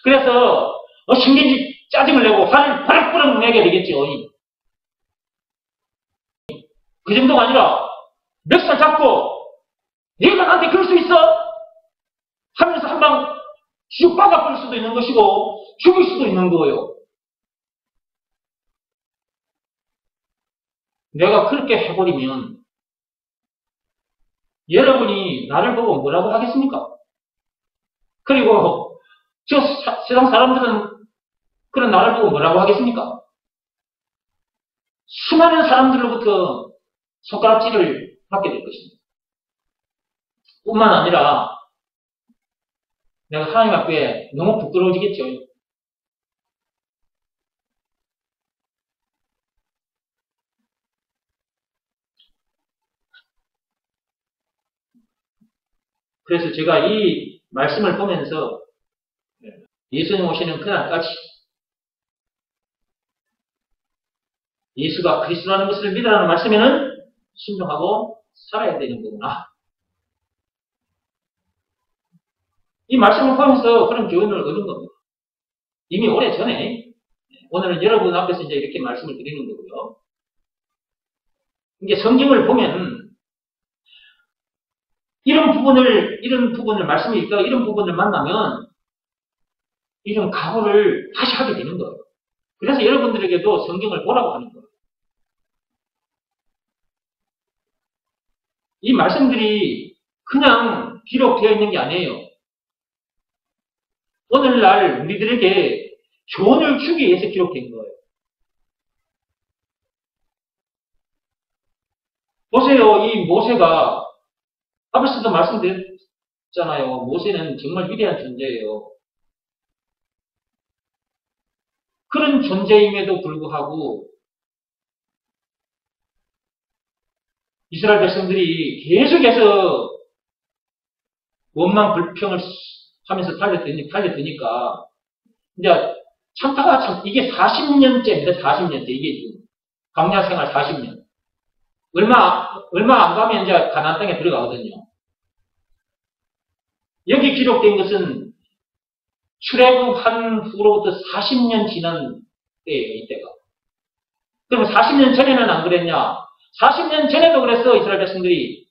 그래서 신경질 짜증을 내고 화를 버럭버럭 내게 되겠죠. 그 정도가 아니라 멱살 잡고 네가 나한테 그럴 수 있어? 하면서 한 방 쭉 박아버릴 수도 있는 것이고 죽일 수도 있는 거예요. 내가 그렇게 해버리면 여러분이 나를 보고 뭐라고 하겠습니까? 그리고 저 세상 사람들은 그런 나를 보고 뭐라고 하겠습니까? 수많은 사람들로부터 손가락질을 받게 될 것입니다. 뿐만 아니라 내가 하나님 앞에 너무 부끄러워지겠죠. 그래서 제가 이 말씀을 보면서 예수님 오시는 그날까지 예수가 그리스도라는 것을 믿으라는 말씀에는 순종하고 살아야 되는 거구나. 이 말씀을 보면서 그런 교훈을 얻은 겁니다. 이미 오래전에 오늘은 여러분 앞에서 이제 이렇게 말씀을 드리는 거고요. 이게 성경을 보면 이런 부분을 말씀이 있다가 이런 부분을 만나면 이런 각오를 다시 하게 되는 거예요. 그래서 여러분들에게도 성경을 보라고 하는 거예요. 이 말씀들이 그냥 기록되어 있는 게 아니에요. 오늘날 우리들에게 교훈을 주기 위해서 기록된 거예요. 보세요. 이 모세가 앞에서도 말씀드렸잖아요. 모세는 정말 위대한 존재예요. 그런 존재임에도 불구하고 이스라엘 백성들이 계속해서 원망 불평을 하면서 달려드니까 이제 참다가 이게 40년째입니다. 40년째 이게 지금 광야 생활 40년 얼마 안 가면 이제 가나안 땅에 들어가거든요. 여기 기록된 것은 출애굽한 후로부터 40년 지난 때예요. 이때가. 그럼 40년 전에는 안 그랬냐? 40년 전에도 그랬어. 이스라엘 백성들이.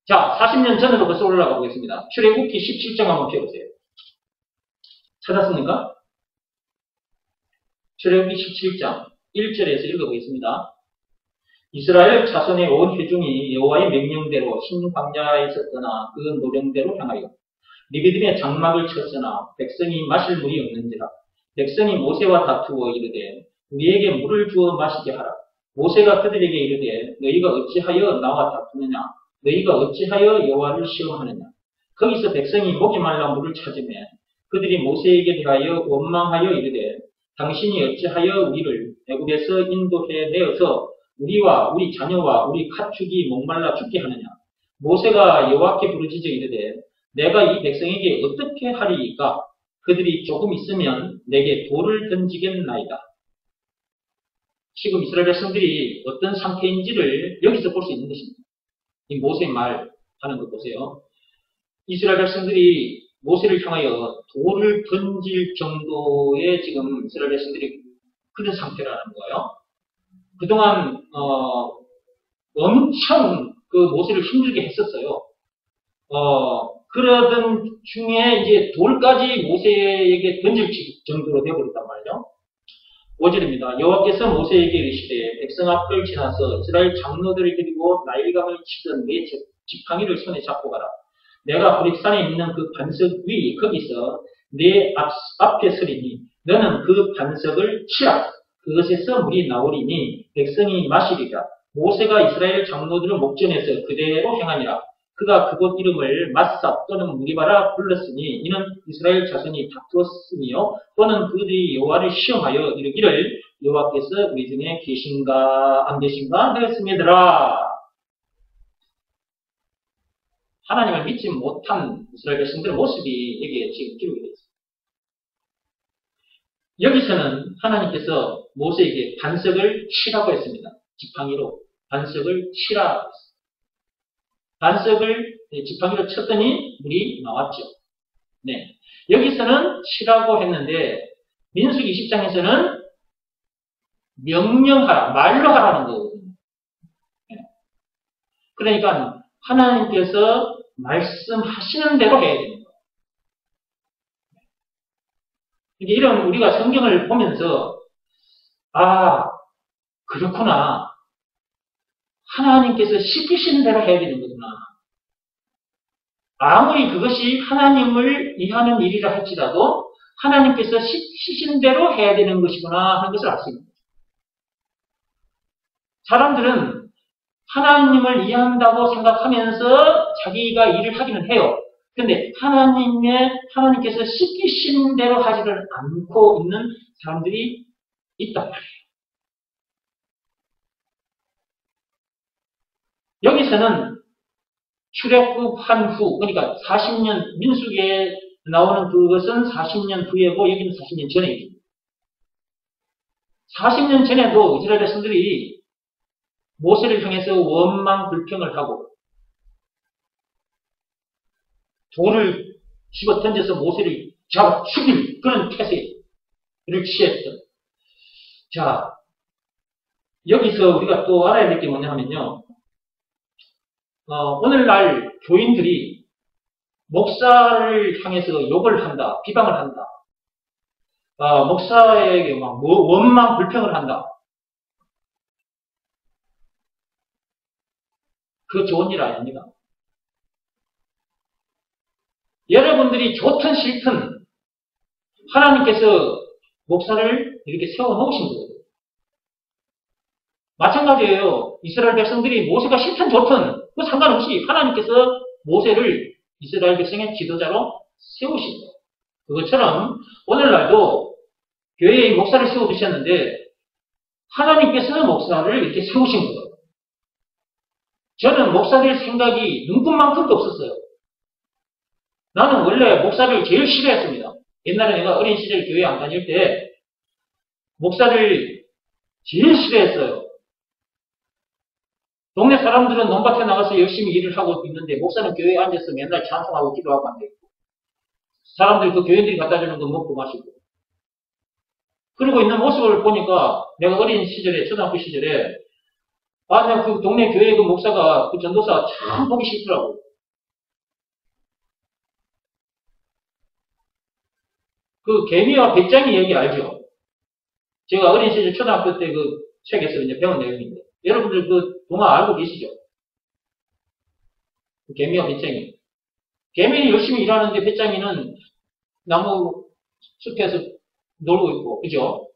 자, 40년 전으로 벌써 올라가 보겠습니다. 출애굽기 17장 한번 펴보세요. 찾았습니까? 출애굽기 17장 1절에서 읽어보겠습니다. 이스라엘 자손의 온 회중이 여호와의 명령대로 흰 광야에 있었거나 그 노령대로 향하여 리비딤의 장막을 쳤으나 백성이 마실 물이 없는지라 백성이 모세와 다투어 이르되 우리에게 물을 주어 마시게 하라. 모세가 그들에게 이르되 너희가 어찌하여 나와 다투느냐 너희가 어찌하여 여호와를 시험하느냐 거기서 백성이 목이 말라 물을 찾으며 그들이 모세에게 대하여 원망하여 이르되 당신이 어찌하여 우리를 애굽에서 인도해 내어서 우리와 우리 자녀와 우리 가축이 목말라 죽게 하느냐 모세가 여호와께 부르짖어 이르되 내가 이 백성에게 어떻게 하리이까 그들이 조금 있으면 내게 돌을 던지겠나이다. 지금 이스라엘 백성들이 어떤 상태인지를 여기서 볼 수 있는 것입니다. 이 모세의 말 하는 거 보세요. 이스라엘 백성들이 모세를 향하여 돌을 던질 정도의 지금 이스라엘 백성들이 그런 상태라는 거예요. 그동안 엄청 그 모세를 힘들게 했었어요. 그러던 중에 이제 돌까지 모세에게 던질 정도로 되어버렸단 말이죠. 5절입니다. 여호와께서 모세에게 이르시되 백성 앞을 지나서 이스라엘 장로들을 데리고 나일강을 치던 네 지팡이를 손에 잡고 가라. 내가 호렙산에 있는 그 반석 위 거기서 네 앞에 서리니 너는 그 반석을 치라. 그것에서 물이 나오리니 백성이 마시리라. 모세가 이스라엘 장로들을 목전에서 그대로 행하니라. 그가 그곳 이름을 마사 또는 무리바라 불렀으니 이는 이스라엘 자손이 다투었으며 또는 그들이 여호와를 시험하여 이르기를 여호와께서 우리 중에 계신가 안 계신가 하였음이더라. 하나님을 믿지 못한 이스라엘 백성들의 모습이 여기에 지금 기록이 되어 있습니다. 여기서는 하나님께서 모세에게 반석을 치라고 했습니다. 지팡이로 반석을 치라고 했습니다. 반석을 지팡이로 쳤더니 물이 나왔죠. 네. 여기서는 치라고 했는데 민수기 20장에서는 명령하라, 말로 하라는 거거든요. 네. 그러니까 하나님께서 말씀하시는 대로 해야 됩니다. 이런 우리가 성경을 보면서 그렇구나. 하나님께서 시키시는 대로 해야 되는 거구나. 아무리 그것이 하나님을 위하는 일이라 할지라도 하나님께서 시키시는 대로 해야 되는 것이구나 하는 것을 알 수 있는 거죠. 사람들은 하나님을 이해한다고 생각하면서 자기가 일을 하기는 해요. 그런데 하나님께서 시키신 대로 하지를 않고 있는 사람들이 있단 말이에요. 여기서는 출애굽한 후, 그러니까 40년, 민수기에 나오는 그것은 40년 후에고 여기는 40년 전에 40년 전에도 이스라엘 백성들이 모세를 향해서 원망 불평을 하고 돌을 집어 던져서 모세를 잡아 죽일 그런 태세를 취했던. 자, 여기서 우리가 또 알아야 될 게 뭐냐 하면요. 오늘날 교인들이 목사를 향해서 욕을 한다, 비방을 한다. 목사에게 막 원망 불평을 한다. 그 좋은 일 아닙니다. 여러분들이 좋든 싫든 하나님께서 목사를 이렇게 세워놓으신 거거든요. 마찬가지예요. 이스라엘 백성들이 모세가 싫든 좋든 그 상관없이 하나님께서 모세를 이스라엘 백성의 지도자로 세우신 거예요. 그것처럼 오늘날도 교회에 목사를 세워두셨는데 하나님께서 목사를 이렇게 세우신 거예요. 저는 목사 될 생각이 눈꽃만큼도 없었어요. 나는 원래 목사를 제일 싫어했습니다. 옛날에 내가 어린 시절 교회 안 다닐 때 목사를 제일 싫어했어요. 동네 사람들은 논밭에 나가서 열심히 일을 하고 있는데 목사는 교회에 앉아서 맨날 찬송하고 기도하고 앉아있고 사람들 그 교인들이 갖다 주는 거 먹고 마시고 그러고 있는 모습을 보니까 내가 어린 시절에 초등학교 시절에 내가 그 동네 교회 그 목사가 그 전도사 참 보기 싫더라고. 그 개미와 배짱이 얘기 알죠? 제가 어린 시절 초등학교 때 그 책에서 이제 배운 내용인데 여러분들 그 동화 알고 계시죠? 그 개미와 배짱이. 개미는 열심히 일하는데 배짱이는 나무 숲에서 놀고 있고, 그죠?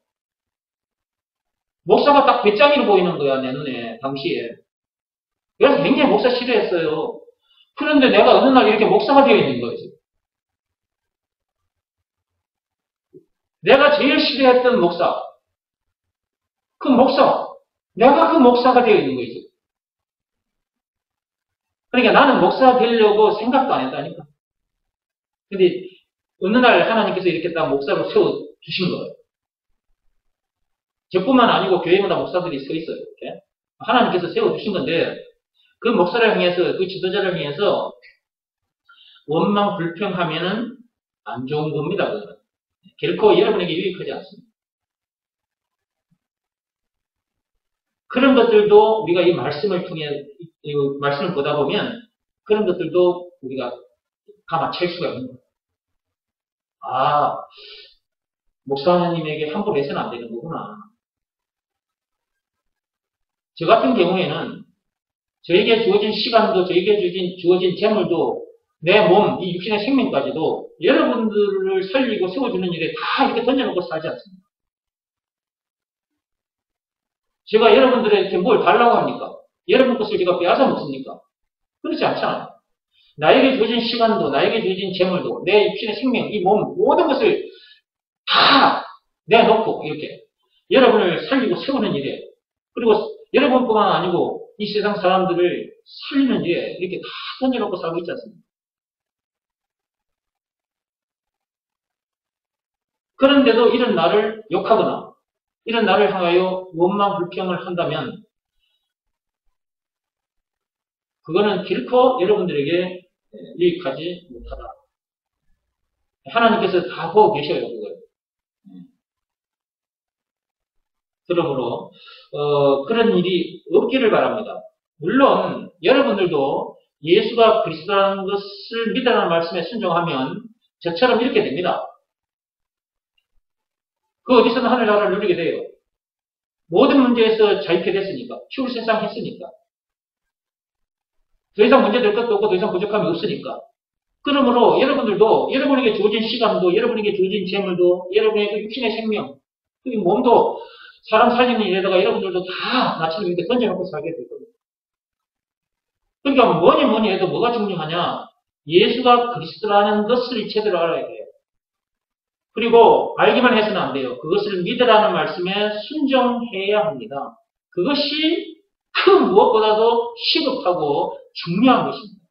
목사가 딱 배짱이로 보이는 거야, 내 눈에, 당시에. 그래서 굉장히 목사 싫어했어요. 그런데 내가 어느 날 이렇게 목사가 되어 있는 거지. 내가 제일 싫어했던 목사. 그 목사. 내가 그 목사가 되어 있는 거지. 그러니까 나는 목사가 되려고 생각도 안 했다니까. 근데 어느 날 하나님께서 이렇게 딱 목사로 세워주신 거예요. 저뿐만 아니고 교회마다 목사들이 서 있어요. 이렇게. 하나님께서 세워주신 건데 그 목사를 향해서 그 지도자를 향해서 원망 불평하면은 안 좋은 겁니다. 그거는. 결코 여러분에게 유익하지 않습니다. 그런 것들도 우리가 이 말씀을 통해 이 말씀을 보다 보면 그런 것들도 우리가 감아챌 수가 있는 거예요. 아, 목사님에게 함부로 해서는 안 되는 거구나. 저 같은 경우에는 저에게 주어진 시간도 저에게 주어진 재물도 내 몸, 이 육신의 생명까지도 여러분들을 살리고 세워주는 일에 다 이렇게 던져놓고 살지 않습니다. 제가 여러분들에게 뭘 달라고 합니까? 여러분 것을 제가 빼앗아 먹습니까? 그렇지 않잖아요. 나에게 주어진 시간도, 나에게 주어진 재물도, 내 육신의 생명, 이 몸, 모든 것을 다 내놓고 이렇게 여러분을 살리고 세우는 일에 그리고 여러분뿐만 아니고 이 세상 사람들을 살리는 일에 이렇게 다 던져놓고 살고 있지 않습니까? 그런데도 이런 나를 욕하거나 이런 나를 향하여 원망 불평을 한다면 그거는 결코 여러분들에게 유익하지 못하다. 하나님께서 다 보고 계셔요, 그걸. 그러므로 그런 일이 없기를 바랍니다. 물론 여러분들도 예수가 그리스도라는 것을 믿으라는 말씀에 순종하면 저처럼 이렇게 됩니다. 그 어디서든 하늘나라를 누리게 돼요. 모든 문제에서 자유케 됐으니까. 추울 세상 했으니까. 더 이상 문제될 것도 없고 더 이상 부족함이 없으니까. 그러므로 여러분들도 여러분에게 주어진 시간도 여러분에게 주어진 재물도 여러분의 그 육신의 생명 그 몸도 사람 살리는 일에다가 여러분들도 다 나처럼 이렇게 던져놓고 살게 될 겁니다. 그러니까 뭐니 해도 뭐가 중요하냐? 예수가 그리스도라는 것을 제대로 알아야 돼요. 그리고 알기만 해서는 안 돼요. 그것을 믿으라는 말씀에 순종해야 합니다. 그것이 그 무엇보다도 시급하고 중요한 것입니다.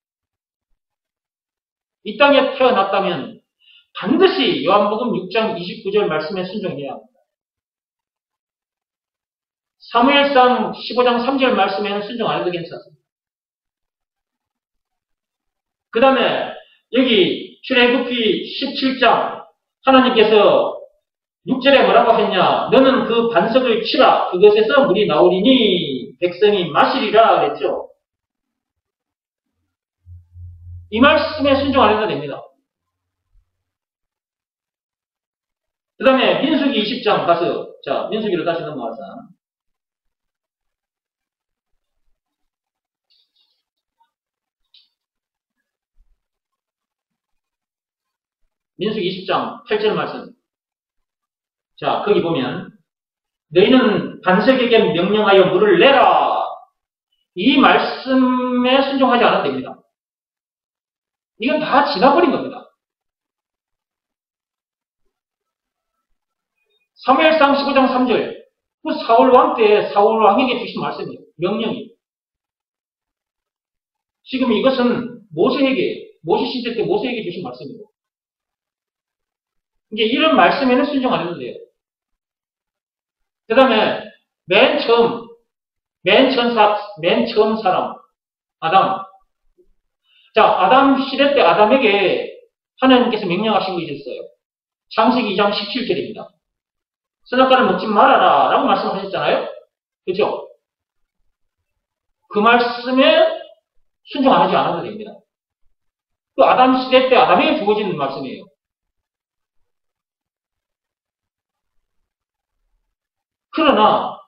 이 땅에 태어났다면 반드시 요한복음 6장 29절 말씀에 순종해야 합니다. 사무엘상 15장 3절 말씀에는 순종 안 해도 괜찮습니다. 그 다음에 여기 출애굽기 17장 하나님께서 6절에 뭐라고 했냐? 너는 그 반석을 치라. 그것에서 물이 나오리니 백성이 마시리라 그랬죠. 이 말씀에 순종 안 해도 됩니다. 그 다음에 민수기 20장 가서 자 민수기로 다시 넘어가서 민수기 20장 8절 말씀. 자, 거기 보면 너희는 반석에게 명령하여 물을 내라. 이 말씀에 순종하지 않아도 됩니다. 이건 다 지나버린 겁니다. 사무엘상 15장 3절. 그 사울 왕 때 사울 왕에게 주신 말씀이에요. 명령이에요. 지금 이것은 모세 시대 때 모세에게 주신 말씀이에요. 이제 이런 말씀에는 순종 안 해도 돼요. 그 다음에 맨 처음 사람 아담. 자, 아담 시대 때 아담에게 하나님께서 명령하신 것이 있었어요. 창세기 2장 17절입니다. 선악과를 먹지 말아라 라고 말씀하셨잖아요. 그렇죠? 그 말씀에 순종하지 않아도 됩니다. 그 아담 시대 때 아담에게 주어진 말씀이에요. 그러나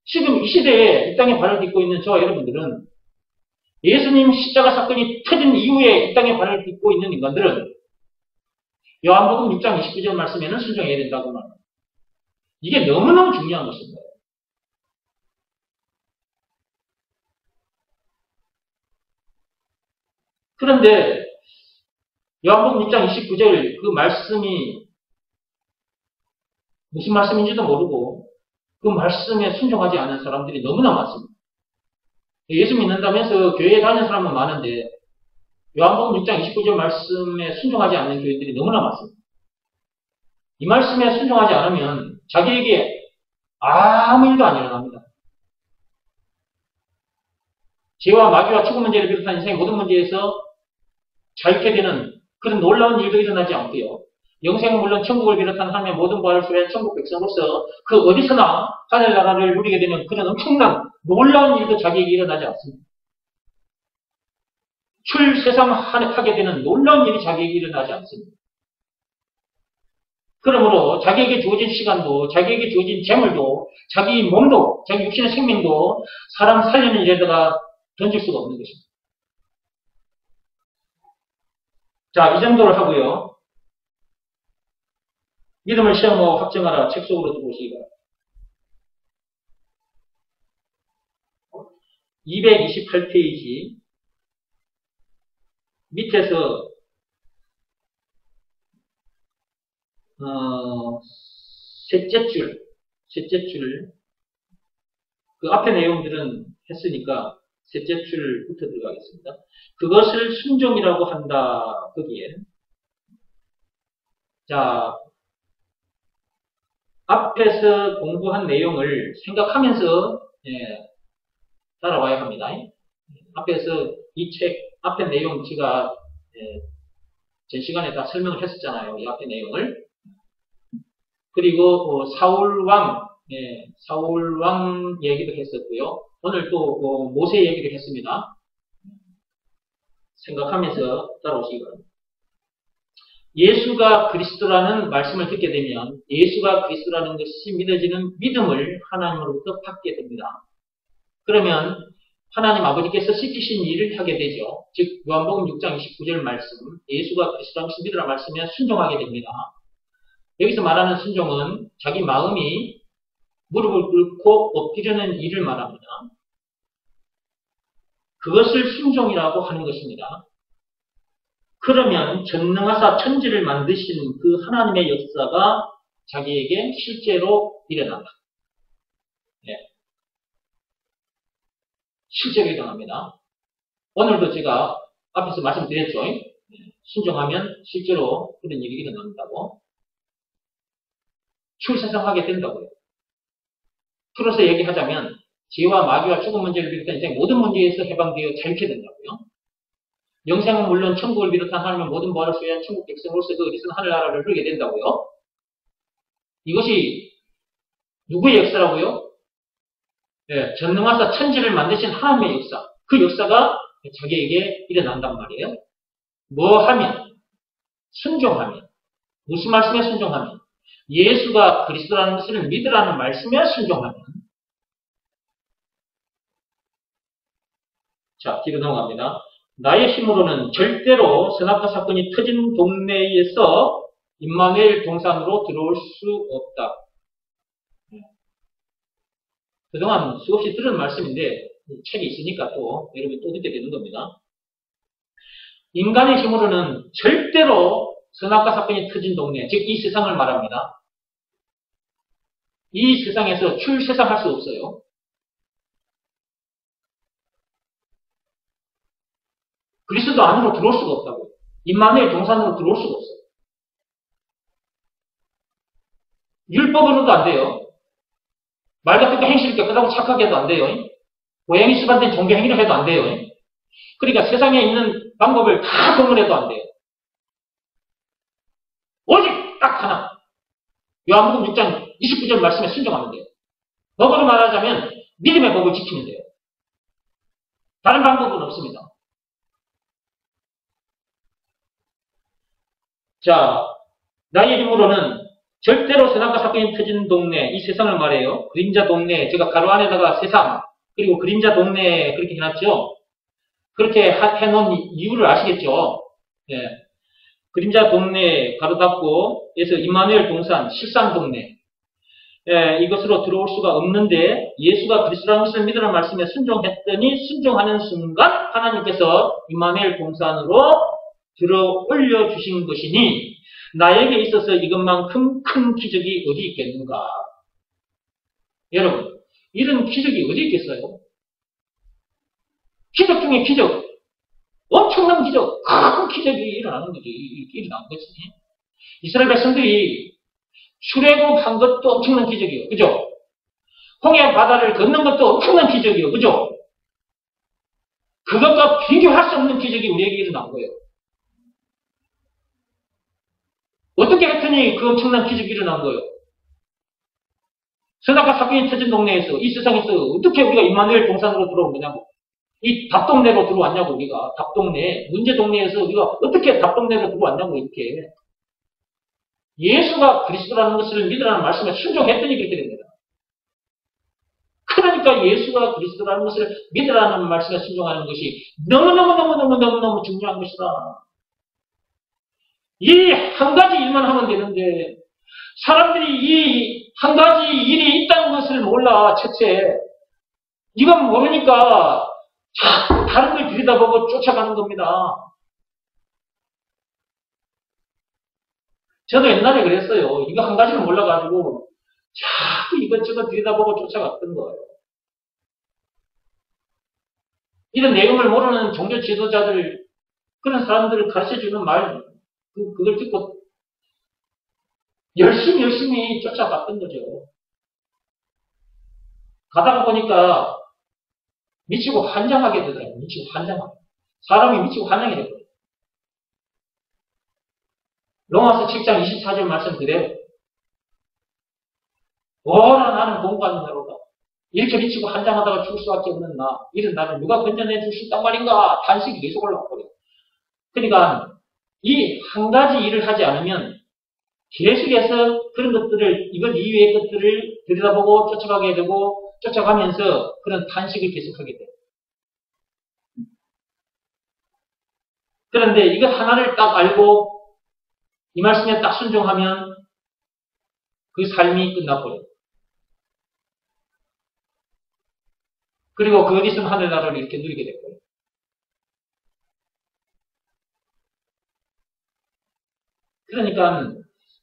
지금 이 시대에 이 땅에 발을 딛고 있는 저와 여러분들은 예수님 십자가 사건이 터진 이후에 이 땅에 발을 딛고 있는 인간들은 요한복음 6장 29절 말씀에는 순종해야 된다고 말합니다. 이게 너무너무 중요한 것입니다. 그런데 요한복음 6장 29절 그 말씀이 무슨 말씀인지도 모르고 그 말씀에 순종하지 않은 사람들이 너무나 많습니다. 예수 믿는다면서 교회에 다니는 사람은 많은데 요한복음 6장 29절 말씀에 순종하지 않는 교회들이 너무나 많습니다. 이 말씀에 순종하지 않으면 자기에게 아무 일도 안 일어납니다. 죄와 마귀와 죽음 문제를 비롯한 인생의 모든 문제에서 자유케 되는 그런 놀라운 일도 일어나지 않고요. 영생은 물론 천국을 비롯한 하나님의 모든 부활을 수행한 천국 백성으로서 그 어디서나 하늘나라를 누리게 되는 그런 엄청난 놀라운 일도 자기에게 일어나지 않습니다. 출세상하게 되는 놀라운 일이 자기에게 일어나지 않습니다. 그러므로 자기에게 주어진 시간도, 자기에게 주어진 재물도, 자기 몸도, 자기 육신의 생명도 사람 살리는 일에다가 던질 수가 없는 것입니다. 자, 이 정도를 하고요. 믿음을 시험하고 확정하라. 책 속으로 들어오시기 바랍니다. 228페이지 밑에서 셋째 줄 그 앞에 내용들은 했으니까 셋째 줄부터 들어가겠습니다. 그것을 순종이라고 한다. 거기에 자 앞에서 공부한 내용을 생각하면서 따라와야 합니다. 앞에서 이 책 앞에 내용 제가 전 시간에 다 설명을 했었잖아요. 이 앞에 내용을. 그리고 사울왕 얘기도 했었고요. 오늘 또 모세 얘기를 했습니다. 생각하면서 따라오시기 바랍니다. 예수가 그리스도라는 말씀을 듣게 되면 예수가 그리스도라는 것이 믿어지는 믿음을 하나님으로부터 받게 됩니다. 그러면 하나님 아버지께서 시키신 일을 하게 되죠. 즉 요한복음 6장 29절 말씀 예수가 그리스도라는 것을 믿으라 말씀에 순종하게 됩니다. 여기서 말하는 순종은 자기 마음이 무릎을 꿇고 엎드리는 일을 말합니다. 그것을 순종이라고 하는 것입니다. 그러면 전능하사 천지를 만드신 그 하나님의 역사가 자기에게 실제로 일어난다. 실제로 일어납니다. 오늘도 제가 앞에서 말씀드렸죠. 순종하면 실제로 그런 일이 일어난다고. 출세상하게 된다고요. 풀어서 얘기하자면 죄와 마귀와 죽음 문제를 비롯한 인생 모든 문제에서 해방되어 자유케 된다고요. 영생은 물론 천국을 비롯한 하나님의 모든 부활을 수행한 천국 백성으로서 그 어디서나 하늘나라를 누리게 된다고요. 이것이 누구의 역사라고요? 전능하사 천지를 만드신 하나님의 역사. 그 역사가 자기에게 일어난단 말이에요. 뭐 하면? 순종하면. 무슨 말씀에 순종하면? 예수가 그리스도라는 것을 믿으라는 말씀에 순종하면. 자, 뒤로 넘어갑니다. 나의 힘으로는 절대로 선악과 사건이 터진 동네에서 임마누엘 동산으로 들어올 수 없다. 그동안 수없이 들은 말씀인데 책이 있으니까 또 여러분이 또 듣게 되는 겁니다. 인간의 힘으로는 절대로 선악과 사건이 터진 동네, 즉 이 세상을 말합니다. 이 세상에서 출세상할 수 없어요. 그리스도 안으로 들어올 수가 없다고요. 임마누엘 동산으로 들어올 수가 없어요. 율법으로도 안 돼요. 말 같은 거 행실을 깨끗하고 착하게 해도 안 돼요. 고양이 수반된 종교 행위를 해도 안 돼요. 그러니까 세상에 있는 방법을 다 동원해도 안 돼요. 오직 딱 하나. 요한복음 6장 29절 말씀에 순종하면 돼요. 법으로 말하자면 믿음의 법을 지키면 돼요. 다른 방법은 없습니다. 자, 나의 힘으로는 절대로 선악과 사건이 터진 동네, 이 세상을 말해요. 그림자 동네, 제가 가로 안에다가 세상, 그리고 그림자 동네 그렇게 해놨죠. 그렇게 해놓은 이유를 아시겠죠. 그림자 동네 가로 닫고 해서 임마누엘 동산, 실상 동네 이것으로 들어올 수가 없는데 예수가 그리스도라는 것을 믿으라는 말씀에 순종했더니 순종하는 순간 하나님께서 임마누엘 동산으로 들어 올려주신 것이니 나에게 있어서 이것만큼 큰 기적이 어디 있겠는가. 여러분, 이런 기적이 어디 있겠어요? 기적 중에 기적, 엄청난 기적, 큰 기적이 일어나는 거지. 일어난 거지. 이스라엘 백성들이 출애굽한 것도 엄청난 기적이에요. 그죠? 홍해 바다를 걷는 것도 엄청난 기적이에요. 그죠? 그것과 비교할 수 없는 기적이 우리에게 일어난 거예요. 어떻게 했더니 그 엄청난 기적이 일어난 거예요? 선악과 사건이 터진 동네에서, 이 세상에서 어떻게 우리가 임마누엘 동산으로 들어온 거냐고. 이 답동네로 들어왔냐고, 우리가. 답동네, 문제 동네에서 우리가 어떻게 답동네로 들어왔냐고, 이렇게. 예수가 그리스도라는 것을 믿으라는 말씀에 순종했더니 그렇게 됩니다. 그러니까 예수가 그리스도라는 것을 믿으라는 말씀에 순종하는 것이 너무너무 중요한 것이다. 이 한 가지 일만 하면 되는데 사람들이 이 한 가지 일이 있다는 것을 몰라. 첫째, 이건 모르니까 자꾸 다른 걸 들여다보고 쫓아가는 겁니다. 저도 옛날에 그랬어요. 이거 한 가지를 몰라가지고 자꾸 이것저것 들여다보고 쫓아갔던 거예요. 이런 내용을 모르는 종교 지도자들, 그런 사람들을 가르쳐주는 말, 그걸 듣고 열심히 쫓아갔던 거죠. 가다가 보니까 미치고 환장하게 되더라고요. 미치고 환장하게. 사람이 미치고 환장이 되거든요. 로마서 7장 24절 말씀 그대로. 오라 나는 공부하는 자로다. 이렇게 미치고 환장하다가 죽을 수밖에 없는 나. 이런 나를 누가 건져내 줄 수 있단 말인가. 탄식이 계속 올라와버려요. 그러니까 이 한 가지 일을 하지 않으면 계속해서 그런 것들을, 이것 이외의 것들을 들여다보고 쫓아가게 되고 쫓아가면서 그런 탄식을 계속하게 돼요. 그런데 이것 하나를 딱 알고 이 말씀에 딱 순종하면 그 삶이 끝나버려요. 그리고 그 어디 있으면 하늘나라를 이렇게 누리게 될 거예요. 그러니까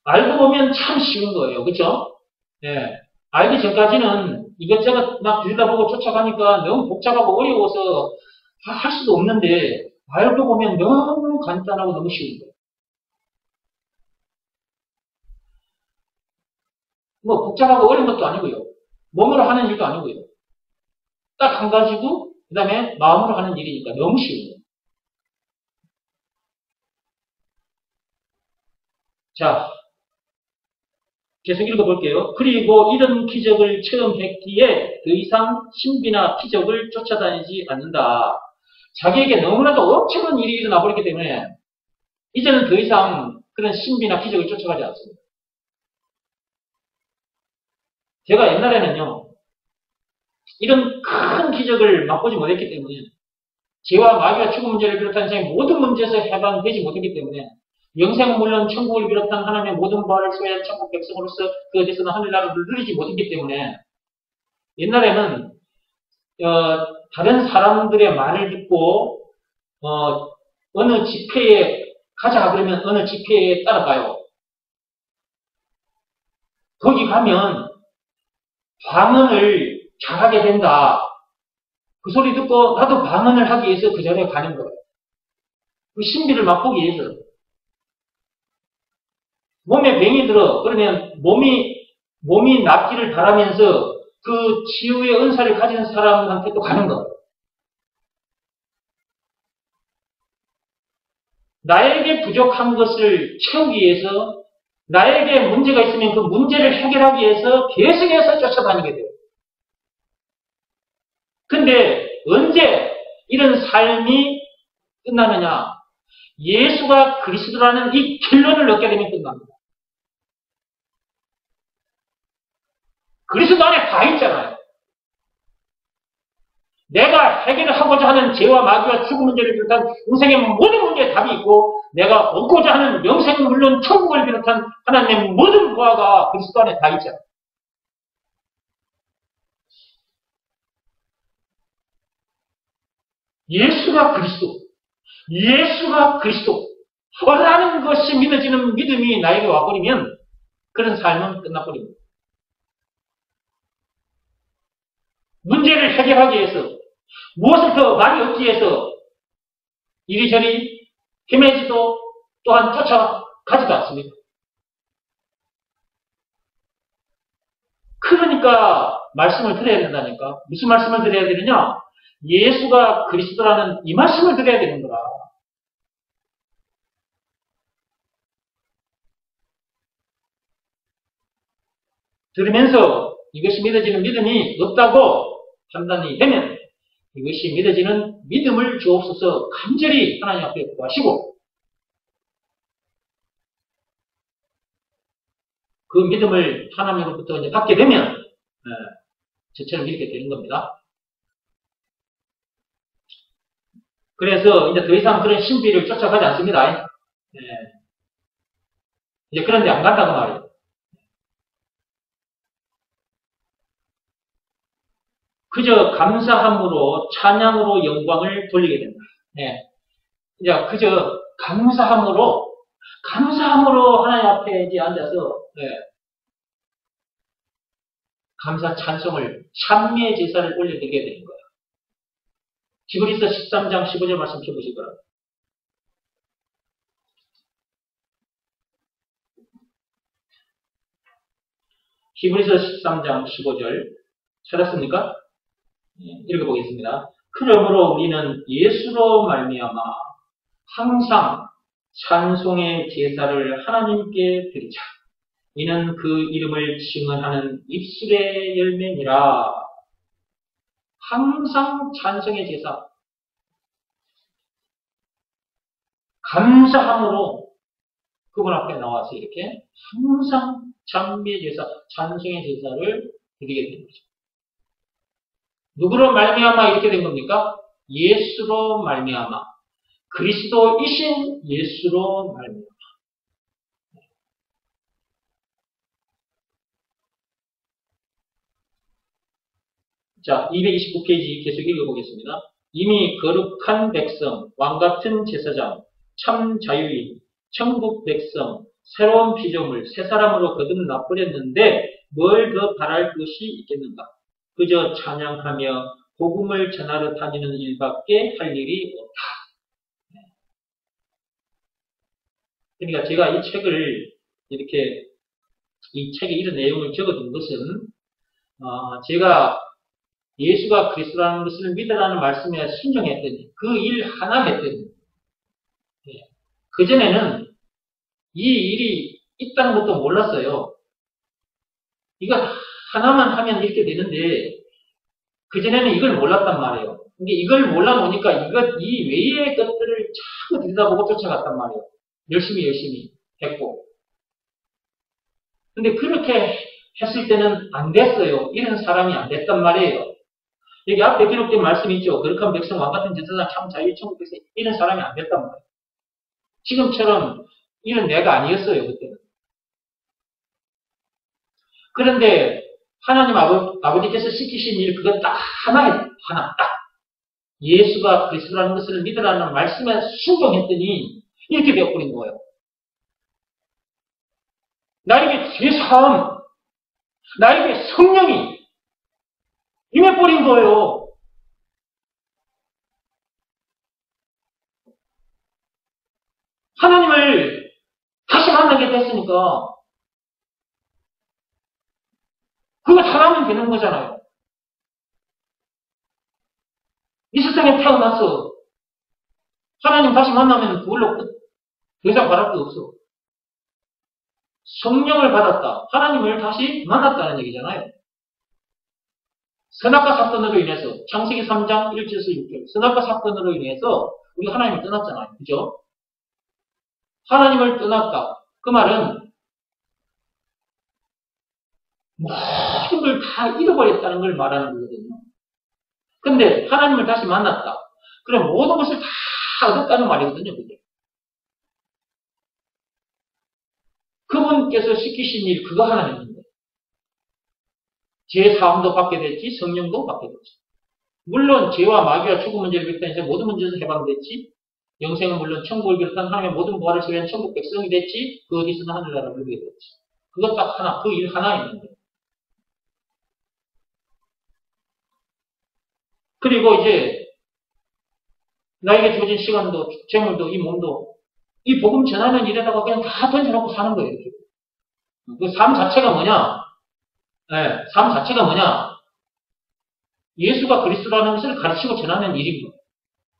알고 보면 참 쉬운 거예요. 그렇죠? 예. 알기 전까지는 이것저것 막 들여다보고 쫓아가니까 너무 복잡하고 어려워서 할 수도 없는데 알고 보면 너무 간단하고 너무 쉬운 거예요. 뭐 복잡하고 어려운 것도 아니고요. 몸으로 하는 일도 아니고요. 딱 한 가지고 그 다음에 마음으로 하는 일이니까 너무 쉬운 거예요. 자, 계속 읽어볼게요. 그리고 이런 기적을 처음 했기에 더 이상 신비나 기적을 쫓아다니지 않는다. 자기에게 너무나도 엄청난 일이 일어나 버렸기 때문에 이제는 더 이상 그런 신비나 기적을 쫓아가지 않습니다. 제가 옛날에는요, 이런 큰 기적을 맛보지 못했기 때문에 죄와 마귀와 죽음 문제를 비롯한 세상의 모든 문제에서 해방되지 못했기 때문에 영생은 물론 천국을 비롯한 하나님의 모든 부활을 소유한 천국 백성으로서 그 어디서나 하늘나라를 누리지 못했기 때문에 옛날에는 다른 사람들의 말을 듣고 어느 집회에 가자 그러면 어느 집회에 따라가요. 거기 가면 방언을 잘하게 된다. 그 소리 듣고 나도 방언을 하기 위해서 그 자리에 가는 거예요. 그 신비를 맛보기 위해서. 몸에 병이 들어. 그러면 몸이 낫기를 바라면서 그 치유의 은사를 가진 사람한테 또 가는 거예요. 나에게 부족한 것을 채우기 위해서, 나에게 문제가 있으면 그 문제를 해결하기 위해서 계속해서 쫓아다니게 돼요. 근데 언제 이런 삶이 끝나느냐? 예수가 그리스도라는 이 결론을 얻게 되면 끝납니다. 그리스도 안에 다 있잖아요. 내가 해결하고자 하는 죄와 마귀와 죽음 문제를 비롯한 인생의 모든 문제에 답이 있고 내가 얻고자 하는 영생은 물론 천국을 비롯한 하나님의 모든 부하가 그리스도 안에 다 있잖아요. 예수가 그리스도, 예수가 그리스도라는 것이 믿어지는 믿음이 나에게 와버리면 그런 삶은 끝나버립니다. 문제를 해결하기 위해서 무엇을 더 많이 얻기 위해서 이리저리 헤매지도 또한 쫓아가지도 않습니다. 그러니까 말씀을 드려야 된다니까. 무슨 말씀을 드려야 되느냐? 예수가 그리스도라는 이 말씀을 드려야 되는 거라. 들으면서 이것이 믿어지는 믿음이 없다고 판단이 되면 이것이 믿어지는 믿음을 주옵소서 간절히 하나님 앞에 구하시고 그 믿음을 하나님으로부터 이제 받게 되면 저처럼 믿게 되는 겁니다. 그래서 이제 더 이상 그런 신비를 쫓아가지 않습니다. 이제 그런 데 안 간다고 말이에요. 그저 감사함으로 찬양으로 영광을 돌리게 된다. 이제 그저 감사함으로 하나님 앞에 이제 앉아서 감사 찬송을 찬미의 제사를 올려드리게 되는 거예요. 히브리서 13장 15절 말씀 펴보시기 바랍니다. 히브리서 13장 15절 찾았습니까? 읽어보겠습니다. 그러므로 우리는 예수로 말미암아 항상 찬송의 제사를 하나님께 드리자. 이는 그 이름을 증언하는 입술의 열매니라. 항상 찬송의 제사. 감사함으로 그분 앞에 나와서 이렇게 항상 찬미의 제사, 찬송의 제사를 드리게 된 거죠. 누구로 말미암아 이렇게 된 겁니까? 예수로 말미암아. 그리스도이신 예수로 말미암아. 자, 229페이지 계속 읽어보겠습니다. 이미 거룩한 백성, 왕같은 제사장, 참 자유인, 천국 백성, 새로운 피조물, 새 사람으로 거듭나버렸는데 뭘 더 바랄 것이 있겠는가? 그저 찬양하며 복음을 전하러 다니는 일밖에 할 일이 없다. 그러니까 제가 이 책을 이렇게 이 책에 이런 내용을 적어둔 것은 제가 예수가 그리스도라는 것을 믿으라는 말씀에 순종했더니 그 일 하나 했더니 그전에는 이 일이 있다는 것도 몰랐어요. 이거 하나만 하면 이렇게 되는데 그전에는 이걸 몰랐단 말이에요. 근데 이걸 몰라놓으니까 이 외의 것들을 자꾸 들여다보고 쫓아갔단 말이에요. 열심히 했고. 근데 그렇게 했을 때는 안 됐어요. 이런 사람이 안 됐단 말이에요. 여기 앞에 기록된 말씀이 있죠. 거룩한 백성, 왕같은 제사장, 참 자유, 천국 백성, 이런 사람이 안 됐단 말이에요. 지금처럼 이런 내가 아니었어요, 그때는. 그런데 하나님 아버지께서 시키신 일, 그건 딱 하나, 딱. 예수가 그리스도라는 것을 믿으라는 말씀에 순종했더니 이렇게 되어버린 거예요. 나에게 죄사함, 나에게 성령이 임해버린 거예요. 하나님을 다시 만나게 됐으니까 그거 잘하면 되는 거잖아요. 이 세상에 태어나서 하나님 다시 만나면 그걸로 끝. 더 이상 바랄 게 없어. 성령을 받았다. 하나님을 다시 만났다는 얘기잖아요. 선악과 사건으로 인해서 창세기 3장 1절에서 6절 선악과 사건으로 인해서 우리 하나님을 떠났잖아요. 그죠? 하나님을 떠났다. 그 말은 모든 걸 다 잃어버렸다는 걸 말하는 거거든요. 근데 하나님을 다시 만났다. 그럼 모든 것을 다 얻었다는 말이거든요. 그게. 그분께서 시키신 일 그거 하나님인데 제 사함도 받게 됐지 성령도 받게 됐지. 물론 죄와 마귀와 죽음 문제를 비롯해서 모든 문제에서 해방됐지. 영생은 물론 천국을 비롯한 하나님의 모든 부활을 소유한 천국 백성이 됐지. 그 어디서나 하늘나라를 누리게 됐지. 그것 딱 하나, 그 일 하나 있는데. 그리고 이제 나에게 주어진 시간도 재물도 이 몸도 이 복음 전하는 일에다가 그냥 다 던져놓고 사는 거예요. 이렇게. 그 삶 자체가 뭐냐? 네, 삶 자체가 뭐냐? 예수가 그리스도라는 것을 가르치고 전하는 일인 거예요.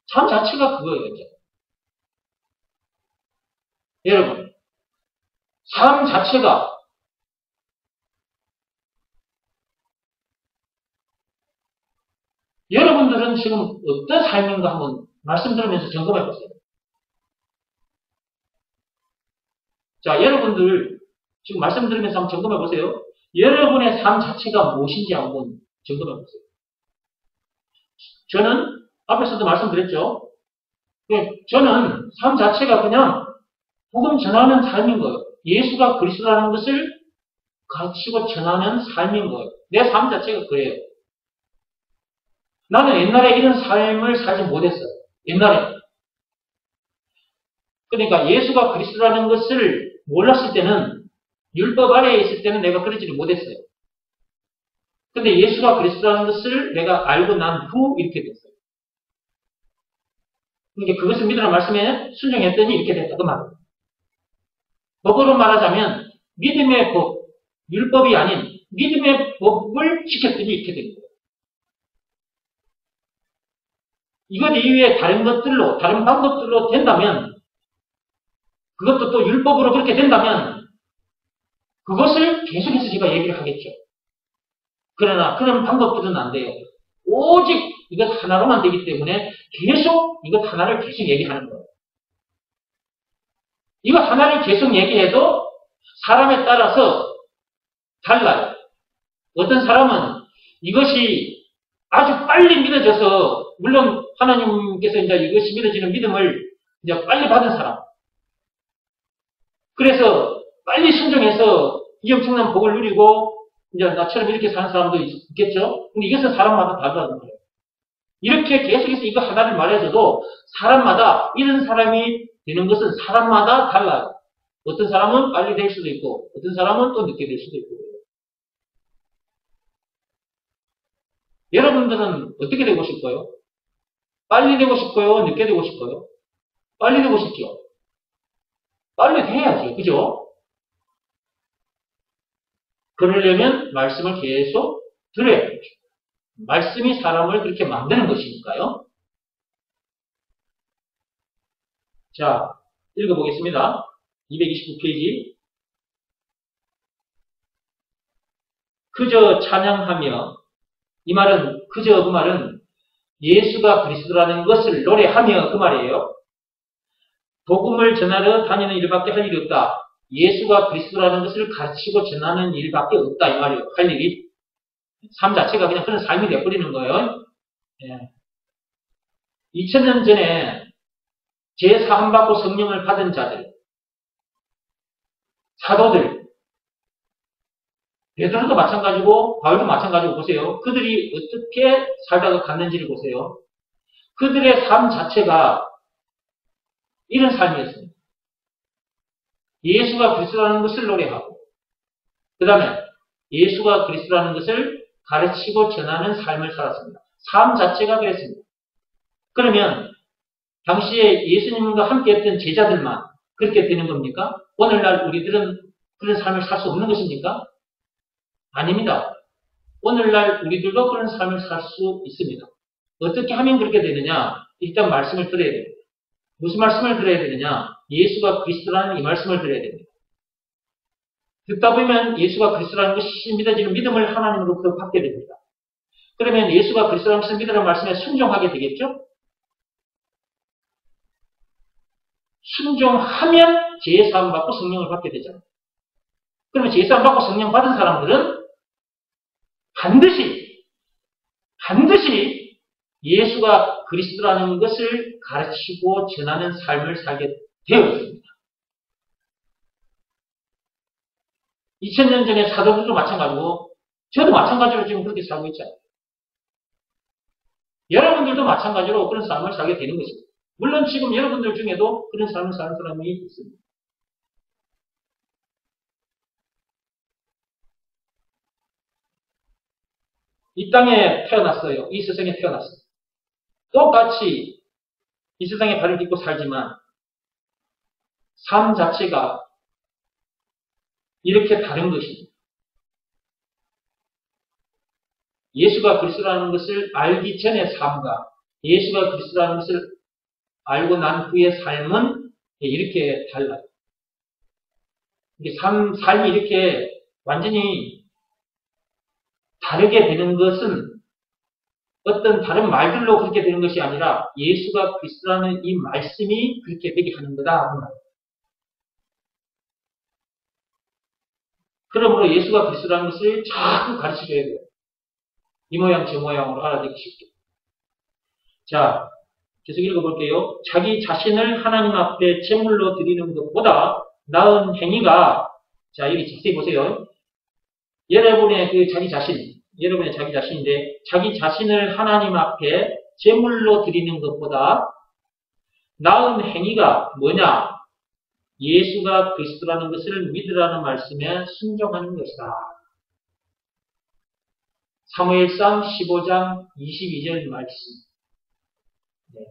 삶 자체가 그거예요. 이제. 여러분, 삶 자체가 여러분들은 지금 어떤 삶인가 한번 말씀 들으면서 점검해 보세요. 자, 여러분들 지금 말씀 들으면서 한번 점검해 보세요. 여러분의 삶 자체가 무엇인지 한번 점검해 보세요. 저는 앞에서도 말씀드렸죠. 저는 삶 자체가 그냥 복음 전하는 삶인 거예요. 예수가 그리스도라는 것을 가르치고 전하는 삶인 거예요. 내 삶 자체가 그래요. 나는 옛날에 이런 삶을 살지 못했어요. 옛날에. 그러니까 예수가 그리스도라는 것을 몰랐을 때는 율법 아래에 있을 때는 내가 그러지를 못했어요. 근데 예수가 그리스도라는 것을 내가 알고 난 후 이렇게 됐어요. 그러니까 그것을 믿으라는 말씀에 순종했더니 이렇게 됐다. 그 말이에요. 법으로 말하자면 믿음의 법, 율법이 아닌 믿음의 법을 지켰더니 이렇게 된 거예요. 이것 이외에 다른 것들로, 다른 방법들로 된다면, 그것도 또 율법으로 그렇게 된다면, 그것을 계속해서 제가 얘기를 하겠죠. 그러나 그런 방법들은 안 돼요. 오직 이것 하나로만 되기 때문에 계속 이것 하나를 계속 얘기하는 거예요. 이것 하나를 계속 얘기해도 사람에 따라서 달라요. 어떤 사람은 이것이 아주 빨리 믿어져서, 물론 하나님께서 이제 이것이 믿어지는 믿음을 이제 빨리 받은 사람. 그래서 빨리 순종해서 이 엄청난 복을 누리고, 이제 나처럼 이렇게 사는 사람도 있겠죠? 근데 이것은 사람마다 다르다는 거예요. 이렇게 계속해서 이거 하나를 말해줘도 사람마다 이런 사람이 되는 것은 사람마다 달라요. 어떤 사람은 빨리 될 수도 있고, 어떤 사람은 또 늦게 될 수도 있고. 여러분들은 어떻게 되고 싶어요? 빨리 되고 싶어요? 늦게 되고 싶어요? 빨리 되고 싶죠? 빨리 돼야죠. 그죠? 그러려면 말씀을 계속 들어야 되죠. 말씀이 사람을 그렇게 만드는 것이니까요. 자, 읽어보겠습니다. 229페이지. 그저 찬양하며, 이 말은, 그저 그 말은 예수가 그리스도라는 것을 노래하며 그 말이에요. 복음을 전하러 다니는 일밖에 할 일이 없다. 예수가 그리스도라는 것을 가르치고 전하는 일밖에 없다. 이 말이에요. 할 일이. 삶 자체가 그냥 그런 삶이 되어버리는 거예요. 예. 2000년 전에 제사함받고 성령을 받은 자들, 사도들, 베드로도 마찬가지고 바울도 마찬가지고 보세요. 그들이 어떻게 살다가 갔는지를 보세요. 그들의 삶 자체가 이런 삶이었습니다. 예수가 그리스도라는 것을 노래하고, 그 다음에 예수가 그리스도라는 것을 가르치고 전하는 삶을 살았습니다. 삶 자체가 그랬습니다. 그러면 당시에 예수님과 함께 했던 제자들만 그렇게 되는 겁니까? 오늘날 우리들은 그런 삶을 살 수 없는 것입니까? 아닙니다. 오늘날 우리들도 그런 삶을 살 수 있습니다. 어떻게 하면 그렇게 되느냐? 일단 말씀을 들어야 됩니다. 무슨 말씀을 들어야 되느냐? 예수가 그리스도라는 이 말씀을 들어야 됩니다. 듣다 보면 예수가 그리스도라는 것이 믿어지는 믿음을 하나님으로부터 받게 됩니다. 그러면 예수가 그리스도라는 것을 믿으라는 말씀에 순종하게 되겠죠? 순종하면 제사함 받고 성령을 받게 되잖아요. 그러면 제사함 받고 성령 받은 사람들은 반드시 예수가 그리스도라는 것을 가르치고 전하는 삶을 살게 되어 있습니다. 2000년 전에 사도들도 마찬가지고 저도 마찬가지로 지금 그렇게 살고 있잖아요. 여러분들도 마찬가지로 그런 삶을 살게 되는 것입니다. 물론 지금 여러분들 중에도 그런 삶을 사는 사람이 있습니다. 이 땅에 태어났어요. 이 세상에 태어났어요. 똑같이 이 세상에 발을 딛고 살지만 삶 자체가 이렇게 다른 것입니다. 예수가 그리스도라는 것을 알기 전의 삶과 예수가 그리스도라는 것을 알고 난 후의 삶은 이렇게 달라요. 삶이 이렇게 완전히 다르게 되는 것은 어떤 다른 말들로 그렇게 되는 것이 아니라 예수가 그리스도라는 이 말씀이 그렇게 되게 하는 거다. 그러므로 예수가 그리스도라는 것을 자꾸 가르쳐줘야 돼요. 이 모양 저 모양으로 알아듣기 쉽게. 자, 계속 읽어볼게요. 자기 자신을 하나님 앞에 제물로 드리는 것보다 나은 행위가, 자, 여기 자세히 보세요. 여러분의 자기 자신인데, 자기 자신을 하나님 앞에 제물로 드리는 것보다 나은 행위가 뭐냐? 예수가 그리스도라는 것을 믿으라는 말씀에 순종하는 것이다. 사무엘상 15장 22절 말씀. 네.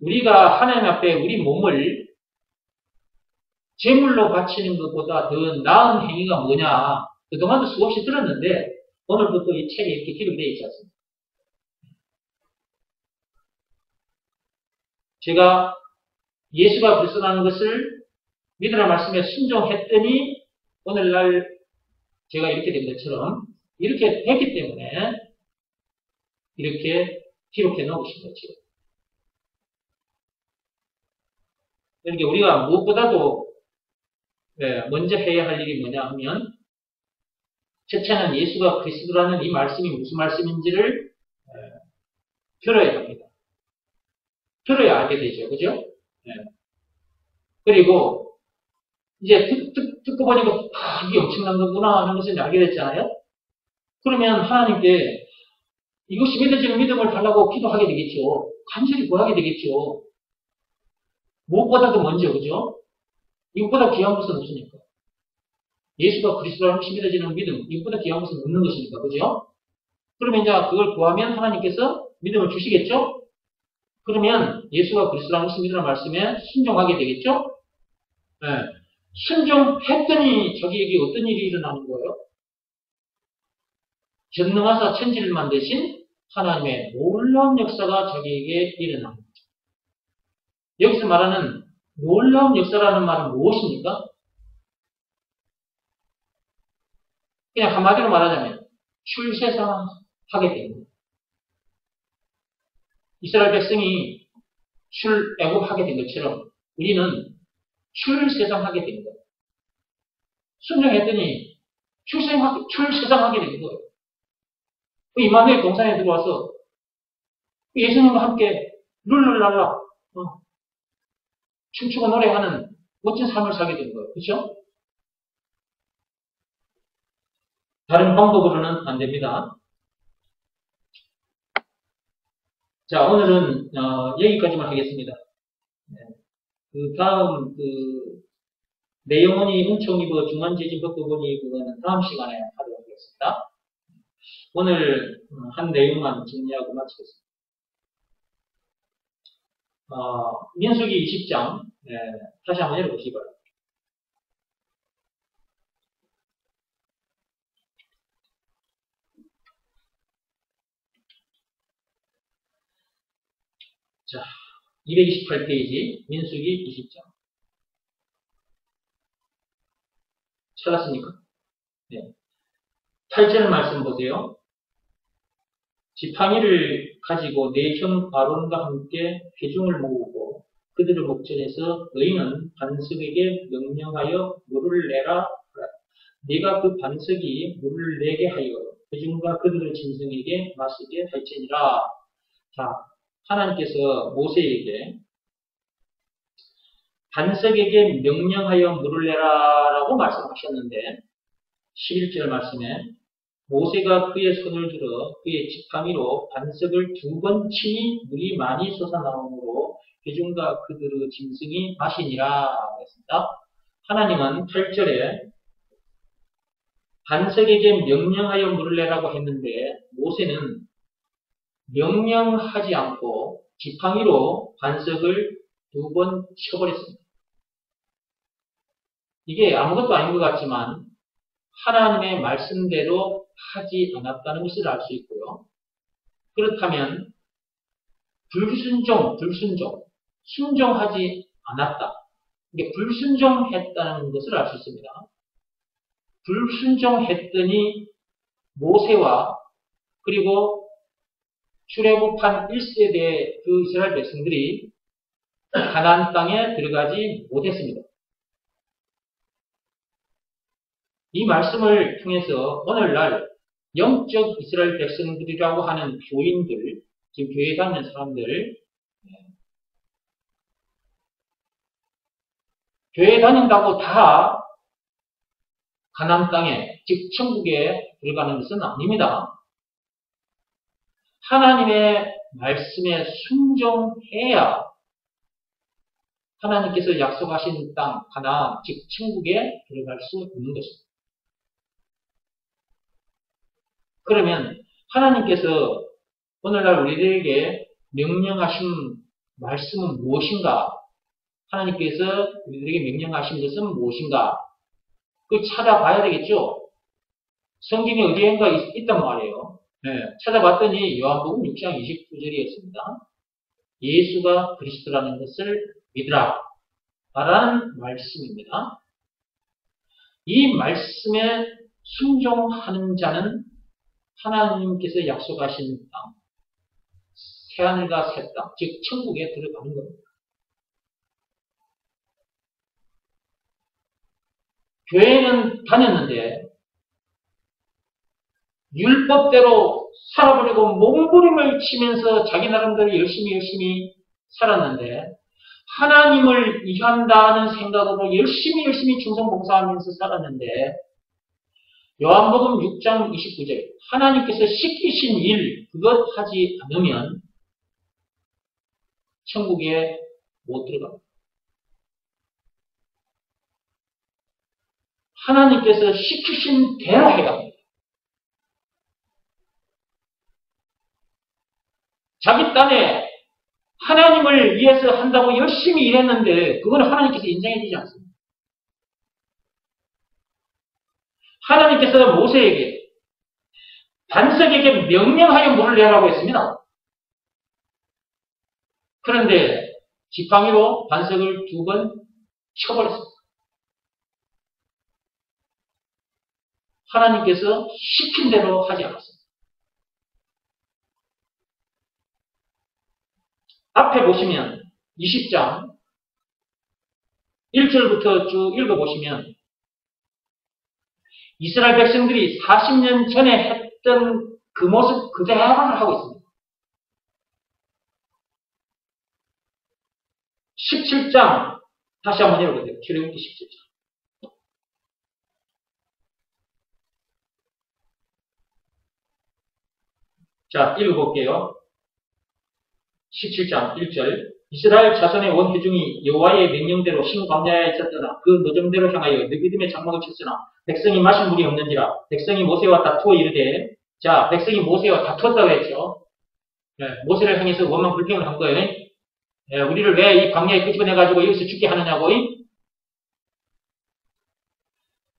우리가 하나님 앞에 우리 몸을 제물로 바치는 것보다 더 나은 행위가 뭐냐? 그동안도 수없이 들었는데 오늘부터 이 책에 이렇게 기록되어 있지 않습니까? 제가 예수가 그리스도라는 것을 믿으라 말씀에 순종했더니 오늘날 제가 이렇게 된 것처럼 이렇게 됐기 때문에 이렇게 기록해 놓으신 거죠. 그러니까 우리가 무엇보다도 먼저 해야 할 일이 뭐냐 하면 첫째는 예수가 그리스도라는 이 말씀이 무슨 말씀인지를 들어야 합니다. 들어야 알게 되죠. 그죠? 그리고 이제 듣고 보니까 이게 엄청난 거구나 하는 것을 알게 됐잖아요. 그러면 하나님께 이것이 믿어지는 믿음을 달라고 기도하게 되겠죠. 간절히 구하게 되겠죠. 무엇보다도 먼저, 그죠? 이것보다 귀한 것은 없으니까. 예수가 그리스도라는 것이 믿어지는 믿음, 이것보다 귀한 것은 없는 것이니까, 그죠? 그러면 이제 그걸 구하면 하나님께서 믿음을 주시겠죠? 그러면 예수가 그리스도라는 것이 믿으라는 말씀에 순종하게 되겠죠? 네. 순종했더니 자기에게 어떤 일이 일어나는 거예요? 전능하사 천지를 만드신 하나님의 놀라운 역사가 자기에게 일어나는 거죠. 여기서 말하는 놀라운 역사라는 말은 무엇입니까? 그냥 한마디로 말하자면 출세상하게 됩니다. 이스라엘 백성이 출애굽하게 된 것처럼 우리는 출세상하게 된 거예요. 순종했더니 출세상하게 된 거예요. 이마누엘 동산에 들어와서 예수님과 함께 룰루랄라 춤추고 노래하는 멋진 삶을 살게 된 거예요. 그렇죠? 다른 방법으로는 안 됩니다. 자, 오늘은 여기까지만 하겠습니다. 그 다음 내용원이 은총이고 중간재진 법부분이 그거는 다음 시간에 하도록 하겠습니다. 오늘 한 내용만 정리하고 마치겠습니다. 민수기 20장 다시 한번 읽어보시기 바랍니다. 자, 228페이지 민수기 20장 찾았습니까? 네. 8절 말씀 보세요. 지팡이를 가지고 네 형 아론과 함께 회중을 모으고 그들을 목전에서 너희는 반석에게 명령하여 물을 내라. 네가 그 반석이 물을 내게 하여 회중과 그들의 짐승에게 마시게 할지니라. 자, 하나님께서 모세에게 반석에게 명령하여 물을 내라라고 말씀하셨는데 11절 말씀에 모세가 그의 손을 들어 그의 지팡이로 반석을 2번 치니 물이 많이 솟아나오므로 회중과 그들의 짐승이 마시니라 했습니다. 하나님은 8절에 반석에게 명령하여 물을 내라고 했는데 모세는 명령하지 않고 지팡이로 반석을 2번 쳐버렸습니다. 이게 아무것도 아닌 것 같지만 하나님의 말씀대로 하지 않았다는 것을 알 수 있고요. 그렇다면 순종하지 않았다. 이게 불순종했다는 것을 알 수 있습니다. 불순종했더니 모세와 그리고 출애굽한 1세대 그 이스라엘 백성들이 가나안 땅에 들어가지 못했습니다. 이 말씀을 통해서 오늘날 영적 이스라엘 백성들이라고 하는 교인들, 지금 교회 다니는 사람들, 교회 다닌다고 다 가나안 땅에, 즉 천국에 들어가는 것은 아닙니다. 하나님의 말씀에 순종해야 하나님께서 약속하신 땅, 가나안, 즉 천국에 들어갈 수 있는 것입니다. 그러면 하나님께서 오늘날 우리들에게 명령하신 말씀은 무엇인가? 하나님께서 우리들에게 명령하신 것은 무엇인가? 그걸 찾아봐야 되겠죠? 성경에 어디엔가 있단 말이에요. 네, 찾아봤더니 요한복음 6장 29절이었습니다. 예수가 그리스도라는 것을 믿으라. 라는 말씀입니다. 이 말씀에 순종하는 자는 하나님께서 약속하신 땅, 새하늘과 새 땅, 즉 천국에 들어가는 겁니다. 교회는 다녔는데 율법대로 살아보려고 몸부림을 치면서 자기 나름대로 열심히 살았는데 하나님을 위한다는 생각으로 열심히 충성봉사하면서 살았는데 요한복음 6장 29절 하나님께서 시키신 일 그것 하지 않으면 천국에 못 들어갑니다. 하나님께서 시키신 대로 해야 합니다. 자기 딴에 하나님을 위해서 한다고 열심히 일했는데 그거는 하나님께서 인정해 주지 않습니다. 하나님께서 모세에게 반석에게 명령하여 물을 내라고 했습니다. 그런데 지팡이로 반석을 2번 쳐버렸습니다. 하나님께서 시킨 대로 하지 않았습니다. 앞에 보시면 20장 1절부터 쭉 읽어보시면 이스라엘 백성들이 40년 전에 했던 그 모습 그대로를 하고 있습니다. 17장 다시 한번 읽어보세요. 출애굽기 17장. 자, 읽어볼게요. 17장 1절 이스라엘 자손의 온 회중이 여호와의 명령대로 신 광야에 있었더나 그 노정대로 향하여 느기듬의 장막을 쳤으나 백성이 마실 물이 없는지라 백성이 모세와 다투어 이르되 자 백성이 모세와 다투었다고 했죠. 네, 모세를 향해서 원망 불평을 한 거예요. 네, 우리를 왜 이 광야에 끄집어내가지고 여기서 죽게 하느냐고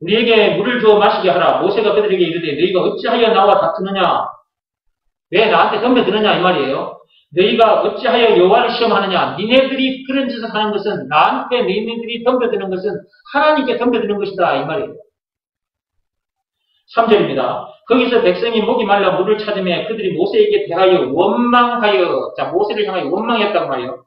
우리에게 물을 줘 마시게 하라. 모세가 그들에게 이르되 너희가 어찌하여 나와 다투느냐 왜 나한테 덤벼드느냐 이 말이에요. 너희가 어찌하여 여호와를 시험하느냐 니네들이 그런 짓을 하는 것은 나한테 너희들이 덤벼드는 것은 하나님께 덤벼드는 것이다 이 말이에요. 3절입니다. 거기서 백성이 목이 말라 물을 찾으며 그들이 모세에게 대하여 원망하여 자 모세를 향하여 원망했단 말이에요.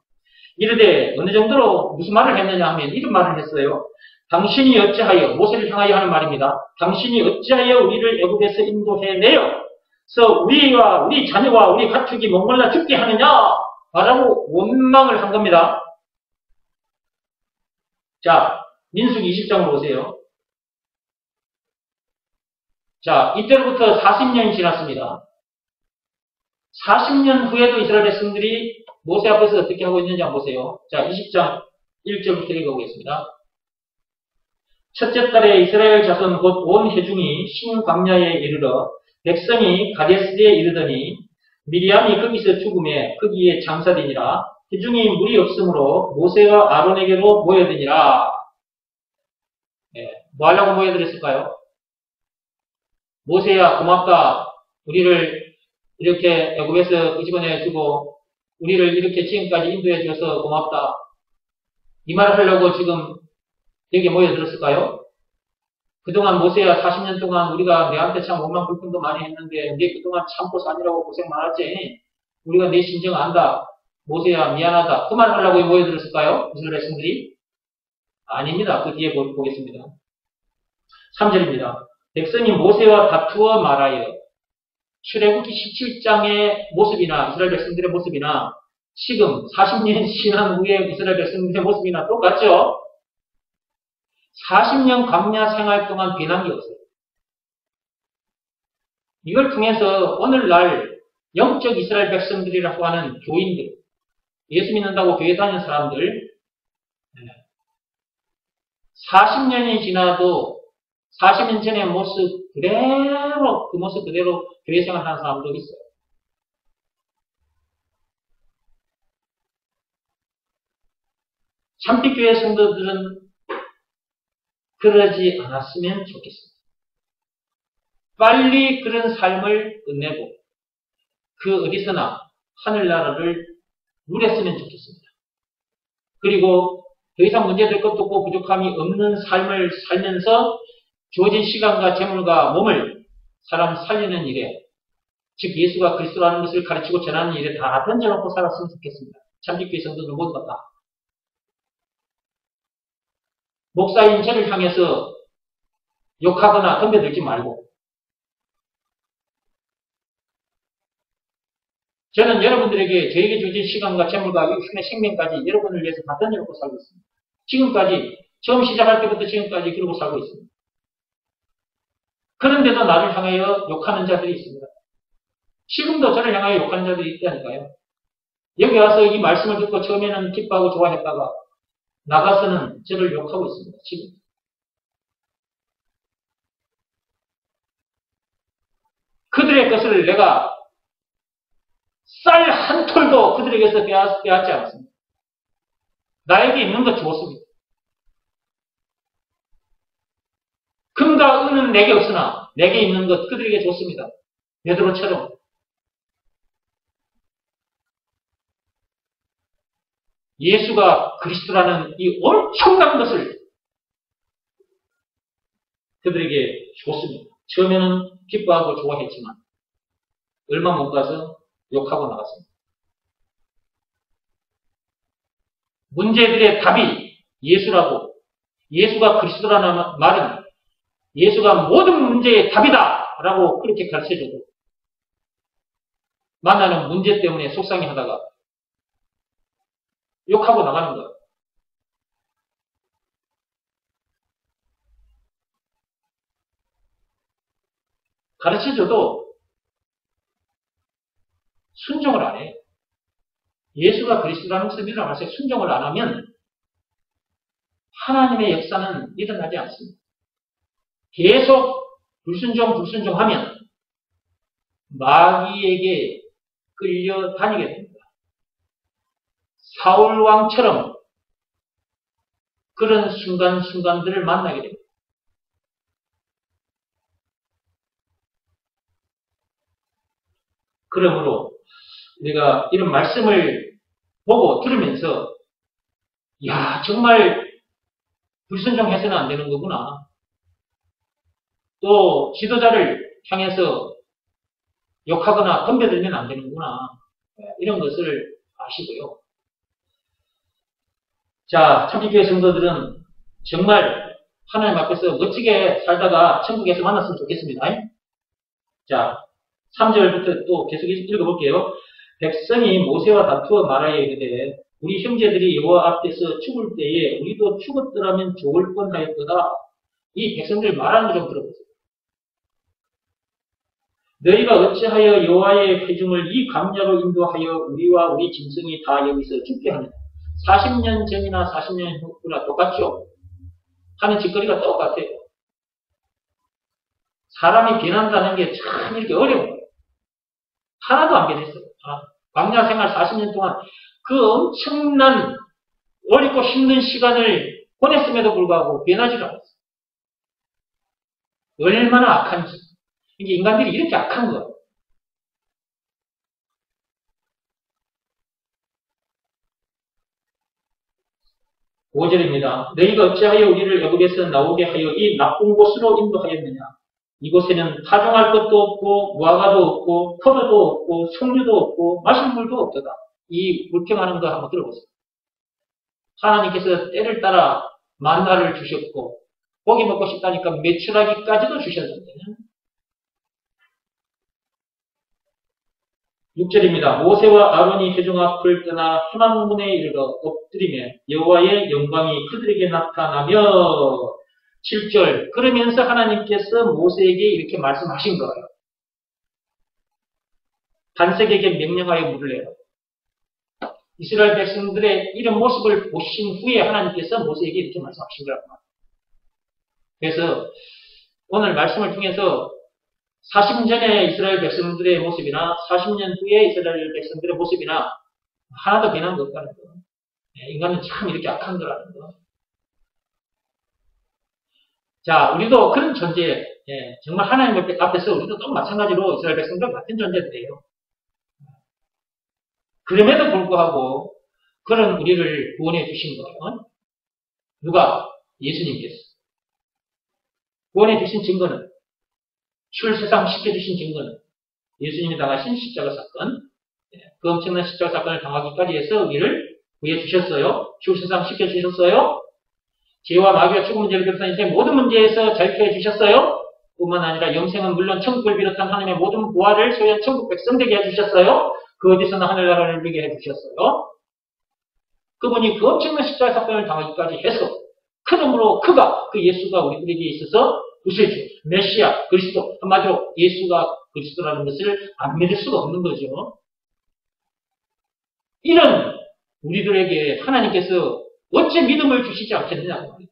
이르되 어느 정도로 무슨 말을 했느냐 하면 이런 말을 했어요. 당신이 어찌하여 모세를 향하여 하는 말입니다. 당신이 어찌하여 우리를 애굽에서 인도해내요 그래서 우리와 우리 자녀와 우리 가축이 목말라 죽게 하느냐? 라고 원망을 한 겁니다. 자, 민수기 20장으로 오세요. 자, 이때로부터 40년이 지났습니다. 40년 후에도 이스라엘 백성들이 모세 앞에서 어떻게 하고 있는지 한번 보세요. 자, 20장 1절부터 읽어보겠습니다. 첫째 달에 이스라엘 자손 곧 온 회중이 신광야에 이르러 백성이 가데스에 이르더니 미리암이 거기서 죽음에 거기에 장사되니라. 회중이 물이 없으므로 모세와 아론에게로 모여드니라. 뭐 하려고 모여들었을까요? 모세야 고맙다. 우리를 이렇게 애굽에서 끄집어내주고 우리를 이렇게 지금까지 인도해줘서 고맙다. 이 말을 하려고 지금 여기에 모여들었을까요? 그동안 모세야 40년 동안 우리가 내한테 참 오만 불평도 많이 했는데 내 그동안 참고 사느라고 고생 많았지. 우리가 내 심정 안다. 모세야 미안하다. 그 말을 하려고 모여들었을까요? 이스라엘 백성들이? 아닙니다. 그 뒤에 보겠습니다. 3절입니다. 백성이 모세와 다투어 말하여 출애굽기 17장의 모습이나 이스라엘 백성들의 모습이나 지금 40년이 지난 후에 이스라엘 백성들의 모습이나 똑같죠? 40년 광야 생활 동안 변한 게 없어요. 이걸 통해서 오늘날 영적 이스라엘 백성들이라고 하는 교인들, 예수 믿는다고 교회 다니는 사람들, 40년이 지나도 40년 전의 모습 그대로, 그 모습 그대로 교회 생활하는 사람도 있어요. 참빛교회 성도들은 그러지 않았으면 좋겠습니다. 빨리 그런 삶을 끝내고 그 어디서나 하늘나라를 누렸으면 좋겠습니다. 그리고 더 이상 문제될 것도 없고 부족함이 없는 삶을 살면서 주어진 시간과 재물과 몸을 사람 살리는 일에, 즉 예수가 그리스도라는 것을 가르치고 전하는 일에 다 던져놓고 살았으면 좋겠습니다. 참빛교회 성도들 모두가 다. 목사인 저를 향해서 욕하거나 덤벼들지 말고, 저는 여러분들에게 저에게 주어진 시간과 재물과 육신의 생명까지 여러분을 위해서 다 던져놓고 살고 있습니다. 지금까지, 처음 시작할 때부터 지금까지 그러고 살고 있습니다. 그런데도 나를 향하여 욕하는 자들이 있습니다. 지금도 저를 향하여 욕하는 자들이 있다니까요. 여기 와서 이 말씀을 듣고 처음에는 기뻐하고 좋아했다가 나가서는 저를 욕하고 있습니다. 지금. 그들의 것을 내가 쌀 한 톨도 그들에게서 빼앗지 않았습니다. 나에게 있는 것 주었습니다. 금과 은은 내게 없으나 내게 있는 것 그들에게 줬습니다. 베드로처럼. 예수가 그리스도라는 이 엄청난 것을 그들에게 줬습니다. 처음에는 기뻐하고 좋아했지만 얼마 못 가서 욕하고 나갔습니다. 문제들의 답이 예수라고, 예수가 그리스도라는 말은 예수가 모든 문제의 답이다 라고 그렇게 가르쳐줘도 만나는 문제 때문에 속상해하다가 욕하고 나가는 거예요. 가르쳐줘도 순종을 안 해요. 예수가 그리스도라는 것을 믿으라고 해서 순종을 안 하면 하나님의 역사는 일어나지 않습니다. 계속 불순종하면 마귀에게 끌려다니게 됩니다. 사울왕처럼 그런 순간순간들을 만나게 됩니다. 그러므로 우리가 이런 말씀을 보고 들으면서 야 정말 불순종해서는 안 되는 거구나. 또 지도자를 향해서 욕하거나 덤벼들면 안 되는구나. 이런 것을 아시고요. 자, 참빛교회 성도들은 정말 하나님 앞에서 멋지게 살다가 천국에서 만났으면 좋겠습니다. 자, 3절부터 또 계속 읽어볼게요. 백성이 모세와 다투어 말하여 이르되 우리 형제들이 여호와 앞에서 죽을 때에 우리도 죽었더라면 좋을 뻔하였도다. 이 백성들 말하는 거 좀 들어보세요. 너희가 어찌하여 여호와의 회중을 이 광야로 인도하여 우리와 우리 짐승이 다 여기서 죽게 하느냐. 40년 전이나 40년 후나 똑같죠? 하는 짓거리가 똑같아요. 사람이 변한다는 게 참 이렇게 어려운 거예요. 하나도 안 변했어요. 광야 생활 40년 동안 그 엄청난 어렵고 힘든 시간을 보냈음에도 불구하고 변하지도 않았어요. 얼마나 악한지. 이게 인간들이 이렇게 악한 거예요. (5절입니다) 너희가 어찌하여 우리를 애굽에서 나오게 하여 이 나쁜 곳으로 인도하였느냐. 이곳에는 파종할 것도 없고 무화과도 없고 포도도 없고 석류도 없고 마실 물도 없도다. 이 불평하는 거 한번 들어보세요. 하나님께서 때를 따라 만나를 주셨고 고기 먹고 싶다니까 메추라기까지도 주셨는데 6절입니다. 모세와 아론이 회중 앞을 떠나 회막문에 이르러 엎드리며 여호와의 영광이 그들에게 나타나며 7절 그러면서 하나님께서 모세에게 이렇게 말씀하신 거예요. 반석에게 명령하여 물을 내라. 이스라엘 백성들의 이런 모습을 보신 후에 하나님께서 모세에게 이렇게 말씀하신 거라고 합니다. 그래서 오늘 말씀을 통해서 40년 전에 이스라엘 백성들의 모습이나 40년 후에 이스라엘 백성들의 모습이나 하나도 변한 것 없다는 거. 인간은 참 이렇게 악한 거라는 거. 자, 우리도 그런 존재, 정말 하나님 앞에서 우리도 또 마찬가지로 이스라엘 백성들 같은 존재들이에요. 그럼에도 불구하고 그런 우리를 구원해 주신 거예요. 누가? 예수님께서. 구원해 주신 증거는 출세상 시켜주신 증거는 예수님이 당하신 십자가 사건, 그 엄청난 십자가 사건을 당하기까지 해서 우리를 구해 주셨어요. 출세상 시켜주셨어요. 죄와 마귀와 죽음의 죄를 비롯한 인생의 모든 문제에서 자유케 해주셨어요. 뿐만 아니라 영생은 물론 천국을 비롯한 하나님의 모든 부활을 소유한 천국 백성 되게 해주셨어요. 그 어디서나 하늘나라를 누리게 해주셨어요. 그분이 그 엄청난 십자가 사건을 당하기까지 해서 그러므로 그가, 그 예수가 우리들에게 있어서 구세주, 메시아, 그리스도, 한마디로 예수가 그리스도라는 것을 안 믿을 수가 없는 거죠. 이런 우리들에게 하나님께서 어째 믿음을 주시지 않겠느냐고 말이에요.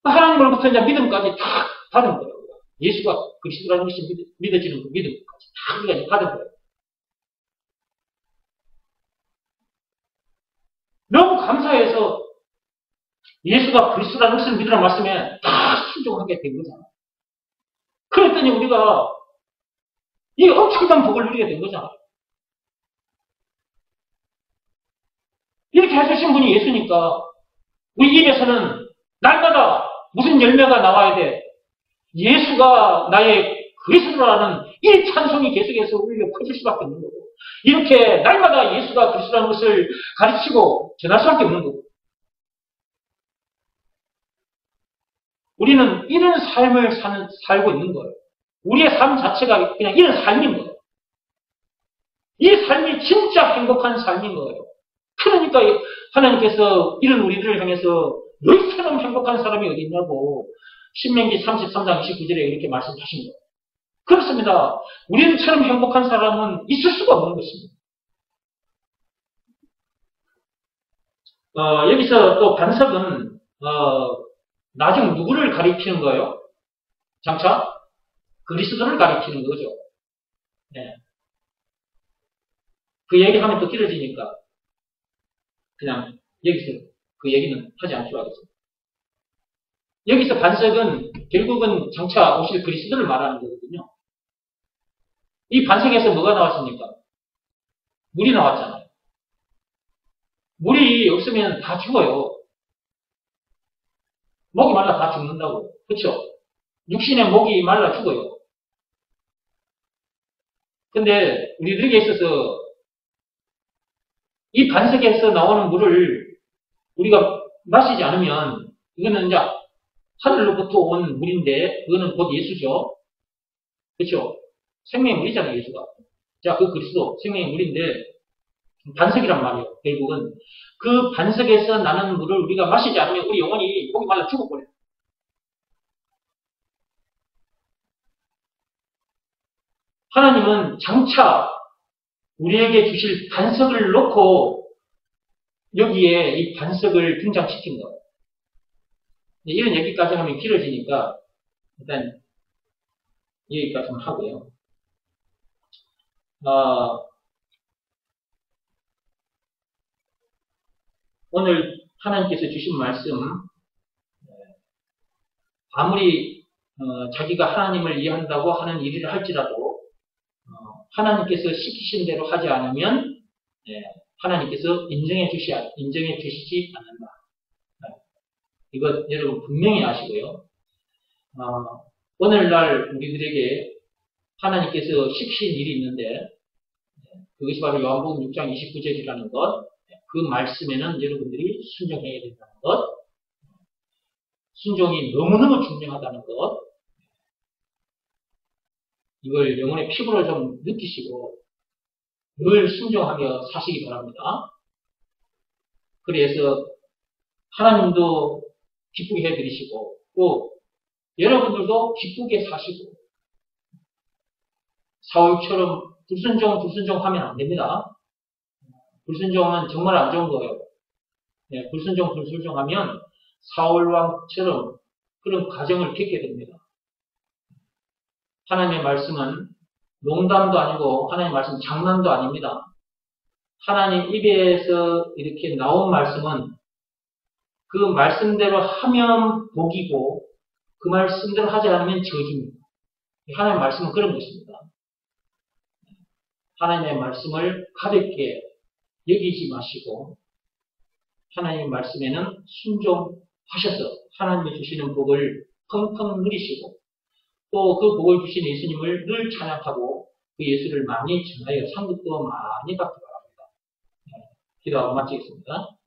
하나님으로부터 이제 믿음까지 다 받은 거예요. 예수가 그리스도라는 것이 믿어지는 그 믿음까지 다 우리가 받은 거예요. 너무 감사해서 예수가 그리스도라는 것을 믿으라는 말씀에 다 순종하게 된 거잖아요. 그랬더니 우리가 이 엄청난 복을 누리게 된 거잖아요. 이렇게 해주신 분이 예수니까 우리 입에서는 날마다 무슨 열매가 나와야 돼. 예수가 나의 그리스도라는 이 찬송이 계속해서 울려 퍼질 수밖에 없는 거고, 이렇게 날마다 예수가 그리스도라는 것을 가르치고 전할 수밖에 없는 거고, 우리는 이런 삶을 살고 있는 거예요. 우리의 삶 자체가 그냥 이런 삶인 거예요. 이 삶이 진짜 행복한 삶인 거예요. 그러니까 하나님께서 이런 우리들을 향해서 너희처럼 행복한 사람이 어디 있냐고 신명기 33장 29절에 이렇게 말씀하신 거예요. 그렇습니다. 우리들처럼 행복한 사람은 있을 수가 없는 것입니다. 여기서 또 반석은 나중 누구를 가리키는 거예요? 장차 그리스도를 가리키는 거죠. 네. 그 얘기하면 또 길어지니까 그냥 여기서 그 얘기는 하지 않기로 하겠습니다. 여기서 반석은 결국은 장차 오실 그리스도를 말하는 거거든요. 이 반석에서 뭐가 나왔습니까? 물이 나왔잖아요. 물이 없으면 다 죽어요. 목이 말라 다 죽는다고. 그렇죠? 육신의 목이 말라 죽어요. 근데 우리들에게 있어서 이 반석에서 나오는 물을 우리가 마시지 않으면 이거는 이제 하늘로부터 온 물인데 그거는 곧 예수죠. 그렇죠? 생명의 물이잖아요, 예수가. 자, 그 그리스도 생명의 물인데 반석이란 말이에요. 결국은 그 반석에서 나는 물을 우리가 마시지 않으면 우리 영혼이 목이 말라 죽어버려요. 하나님은 장차 우리에게 주실 반석을 놓고 여기에 이 반석을 등장시킨 거예요. 이런 얘기까지 하면 길어지니까 일단 여기까지만 하고요. 오늘 하나님께서 주신 말씀, 아무리 자기가 하나님을 이해한다고 하는 일을 할지라도 하나님께서 시키신 대로 하지 않으면 하나님께서 인정해 주시지 않는다. 이것 여러분 분명히 아시고요. 오늘날 우리들에게 하나님께서 시키신 일이 있는데 그것이 바로 요한복음 6장 29절이라는 것, 그 말씀에는 여러분들이 순종해야 된다는 것, 순종이 너무너무 중요하다는 것, 이걸 영혼의 피부로 좀 느끼시고 늘 순종하며 사시기 바랍니다. 그래서 하나님도 기쁘게 해드리시고 또 여러분들도 기쁘게 사시고 사울처럼 불순종하면 안 됩니다. 불순종은 정말 안 좋은 거예요. 불순종하면 사울왕처럼 그런 과정을 겪게 됩니다. 하나님의 말씀은 농담도 아니고 하나님의 말씀은 장난도 아닙니다. 하나님 입에서 이렇게 나온 말씀은 그 말씀대로 하면 복이고 그 말씀대로 하지 않으면 저주입니다. 하나님의 말씀은 그런 것입니다. 하나님의 말씀을 가볍게 여기지 마시고 하나님의 말씀에는 순종하셔서 하나님이 주시는 복을 펑펑 누리시고 또 그 복을 주신 예수님을 늘 찬양하고 그 예수를 많이 전하여 상급도 많이 받기 바랍니다. 기도하고 마치겠습니다.